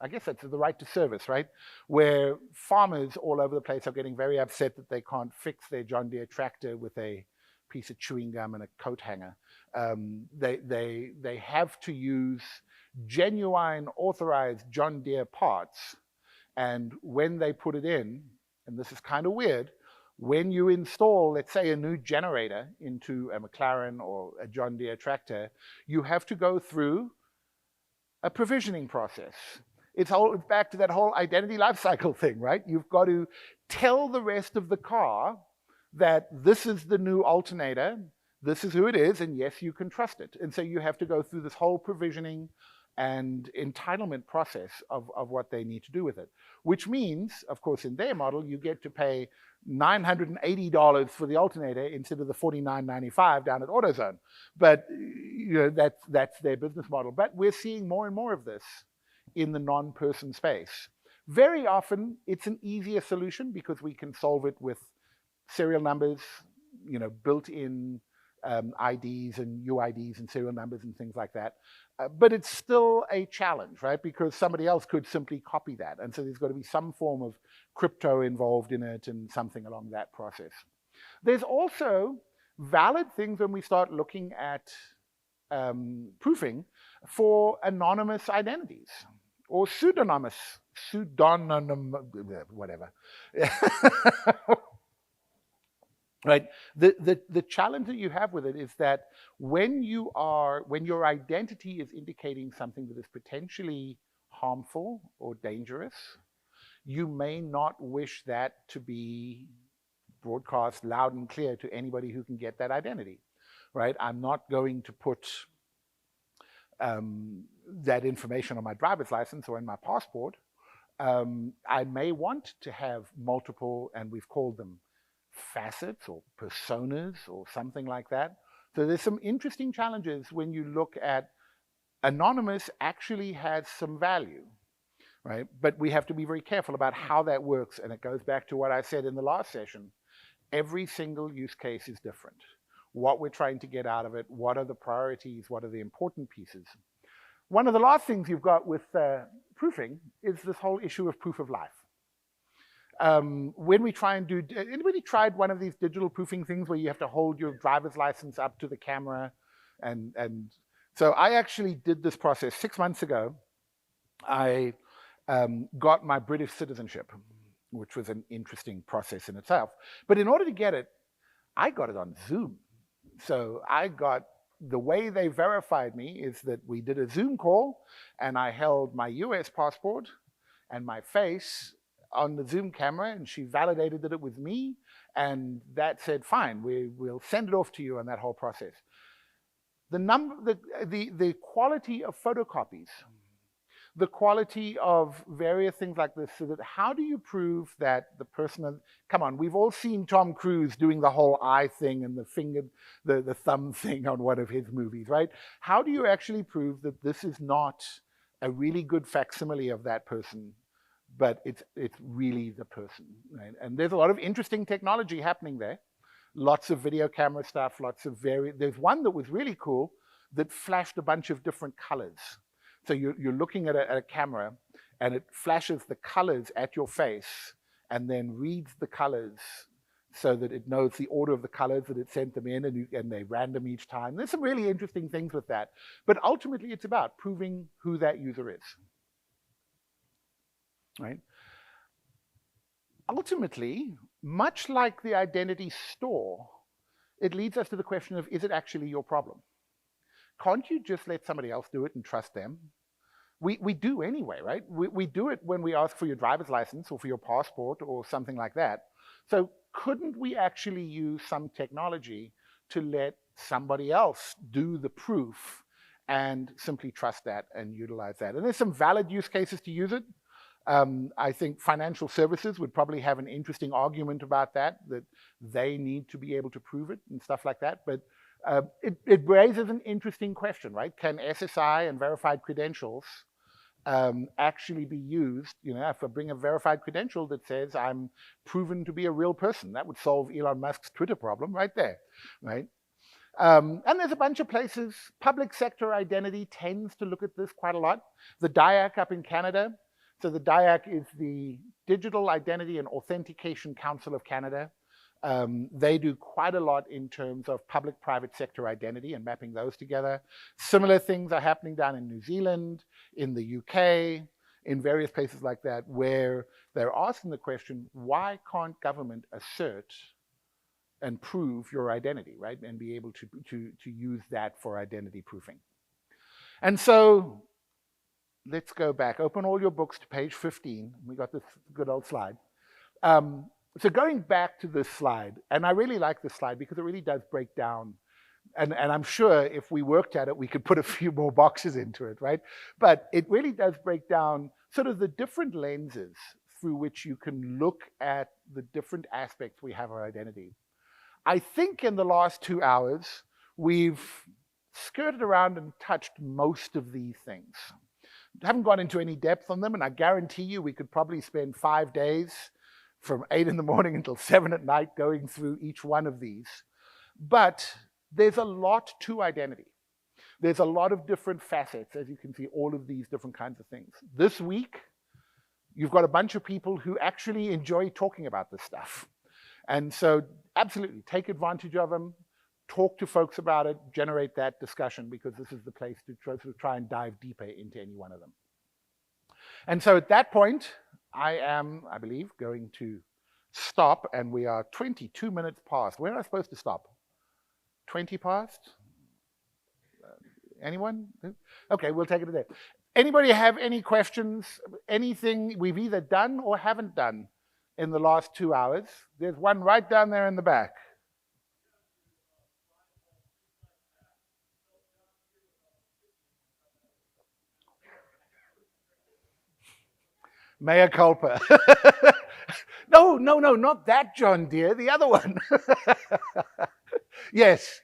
I guess that's the right to service, right? Where farmers all over the place are getting very upset that they can't fix their John Deere tractor with a piece of chewing gum and a coat hanger. They have to use genuine authorized John Deere parts. And when they put it in, and this is kind of weird, when you install, let's say, a new generator into a McLaren or a John Deere tractor, you have to go through a provisioning process. It's back to that whole identity lifecycle thing, right? You've got to tell the rest of the car that this is the new alternator, this is who it is, and yes, you can trust it. And so you have to go through this whole provisioning and entitlement process of what they need to do with it, which means, of course, in their model, you get to pay $980 for the alternator instead of the $49.95 down at AutoZone. But that's their business model. But we're seeing more and more of this in the non-person space. Very often, it's an easier solution because we can solve it with serial numbers, built-in IDs and UIDs and serial numbers and things like that. But it's still a challenge, right? Because somebody else could simply copy that. And so there's got to be some form of crypto involved in it and something along that process. There's also valid things when we start looking at proofing for anonymous identities or pseudonymous, whatever. Right. The challenge that you have with it is that when your identity is indicating something that is potentially harmful or dangerous, you may not wish that to be broadcast loud and clear to anybody who can get that identity. Right? I'm not going to put that information on my driver's license or in my passport. I may want to have multiple, and we've called them facets or personas or something like that. So there's some interesting challenges when you look at anonymous actually has some value, right? But we have to be very careful about how that works. And it goes back to what I said in the last session. Every single use case is different. What we're trying to get out of it, what are the priorities, what are the important pieces. One of the last things you've got with proofing is this whole issue of proof of life. When we try and do, anybody tried one of these digital proofing things where you have to hold your driver's license up to the camera? And so I actually did this process 6 months ago. I got my British citizenship, which was an interesting process in itself. But in order to get it, I got it on Zoom. So the way they verified me is that we did a Zoom call and I held my US passport and my face on the Zoom camera, and she validated that it was me, and that said, fine, we'll send it off to you on that whole process. The quality of photocopies. the quality of various things like this, so that how do you prove that the person, come on, we've all seen Tom Cruise doing the whole eye thing and the finger, the thumb thing on one of his movies, right? How do you actually prove that this is not a really good facsimile of that person, but it's really the person, right? And there's a lot of interesting technology happening there. Lots of video camera stuff, lots of there's one that was really cool that flashed a bunch of different colors. So you're looking at a camera and it flashes the colors at your face and then reads the colors so that it knows the order of the colors that it sent them in, and they random each time. There's some really interesting things with that. But ultimately, it's about proving who that user is, right? Ultimately, much like the identity store, it leads us to the question of, is it actually your problem? Can't you just let somebody else do it and trust them? We do anyway, right? We do it when we ask for your driver's license or for your passport or something like that. So couldn't we actually use some technology to let somebody else do the proof and simply trust that and utilize that? And there's some valid use cases to use it. I think financial services would probably have an interesting argument about that they need to be able to prove it and stuff like that. But it raises an interesting question, right? Can SSI and verified credentials actually be used? You know, if I bring a verified credential that says I'm proven to be a real person, that would solve Elon Musk's Twitter problem right there, right? And there's a bunch of places. Public sector identity tends to look at this quite a lot. The DIAC up in Canada. So the DIAC is the Digital Identity and Authentication Council of Canada. They do quite a lot in terms of public-private sector identity and mapping those together. Similar things are happening down in New Zealand, in the UK, in various places like that, where they're asking the question, why can't government assert and prove your identity, right? And be able to use that for identity proofing. And so let's go back. Open all your books to page 15. We got this good old slide. So going back to this slide, and I really like this slide because it really does break down, and I'm sure if we worked at it, we could put a few more boxes into it, right? But it really does break down sort of the different lenses through which you can look at the different aspects we have of our identity. I think in the last 2 hours, we've skirted around and touched most of these things. Haven't gone into any depth on them, and I guarantee you we could probably spend 5 days from 8 in the morning until 7 at night going through each one of these. But there's a lot to identity. There's a lot of different facets, as you can see, all of these different kinds of things. This week, you've got a bunch of people who actually enjoy talking about this stuff. And so absolutely take advantage of them, talk to folks about it, generate that discussion, because this is the place to try and dive deeper into any one of them. And so at that point, I am, I believe, going to stop, and we are 22 minutes past. Where am I supposed to stop? 20 past? Anyone? Okay, we'll take it there. Anybody have any questions? Anything we've either done or haven't done in the last 2 hours? There's one right down there in the back. Mea culpa. No, not that John Deere, the other one. Yes.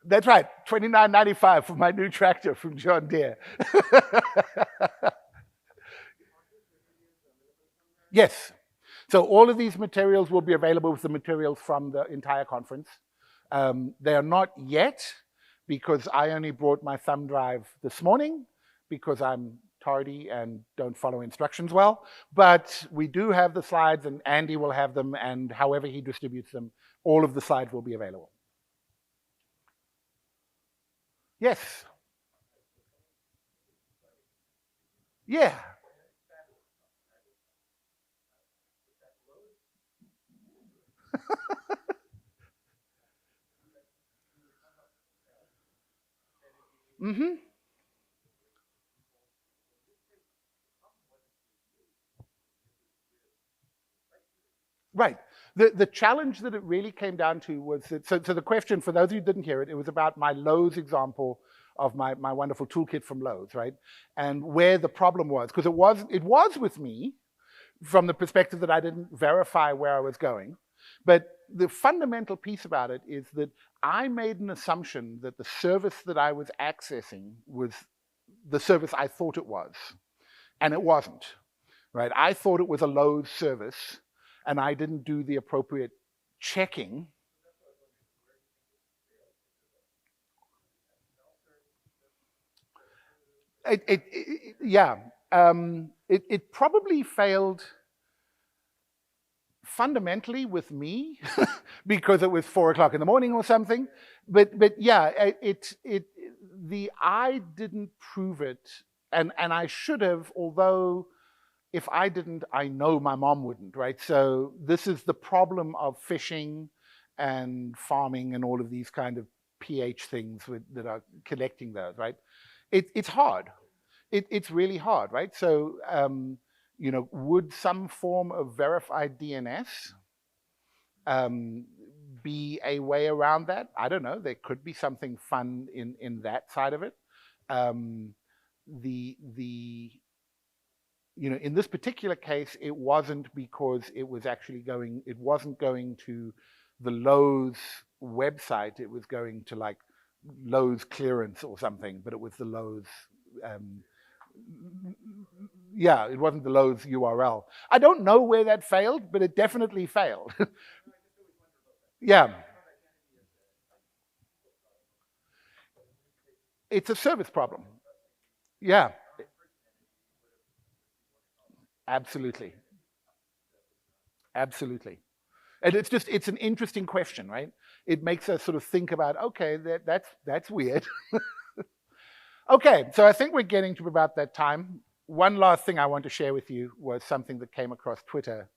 That's right, $29.95 for my new tractor from John Deere. Yes. So all of these materials will be available with the materials from the entire conference. They are not yet, because I only brought my thumb drive this morning, because I'm tardy and don't follow instructions well. But we do have the slides, and Andy will have them, and however he distributes them, all of the slides will be available. Yes. Yeah. Mm-hmm. Right. The challenge that it really came down to was that, so the question, for those who didn't hear it, it was about my Lowe's example my wonderful toolkit from Lowe's, right? And where the problem was, because it was with me from the perspective that I didn't verify where I was going. But the fundamental piece about it is that I made an assumption that the service that I was accessing was the service I thought it was, and it wasn't, right? I thought it was a Lowe's service, and I didn't do the appropriate checking. It probably failed fundamentally with me because it was 4 o'clock in the morning or something. But yeah, I didn't prove it, and I should have, although if I didn't, I know my mom wouldn't, right? So this is the problem of fishing and farming and all of these kind of pH things that are collecting those, right? It's hard. It's really hard, right? So, you know, would some form of verified DNS be a way around that? I don't know. There could be something fun in that side of it. You know, in this particular case, it wasn't because it was actually going. It wasn't going to the Lowe's website. It was going to like Lowe's clearance or something. But it was the Lowe's. Yeah, it wasn't the Lowe's URL. I don't know where that failed, but it definitely failed. Yeah. It's a service problem. Yeah. Absolutely. Absolutely. And it's an interesting question, right? It makes us sort of think about, okay, that's weird. Okay, so I think we're getting to about that time. One last thing I want to share with you was something that came across Twitter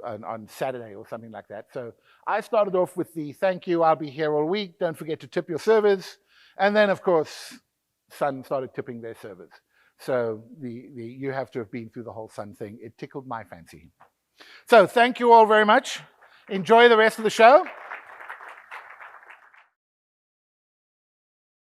on Saturday or something like that. So I started off with the thank you, I'll be here all week, don't forget to tip your servers. And then, of course, Sun started tipping their servers. So you have to have been through the whole Sun thing. It tickled my fancy. So thank you all very much. Enjoy the rest of the show.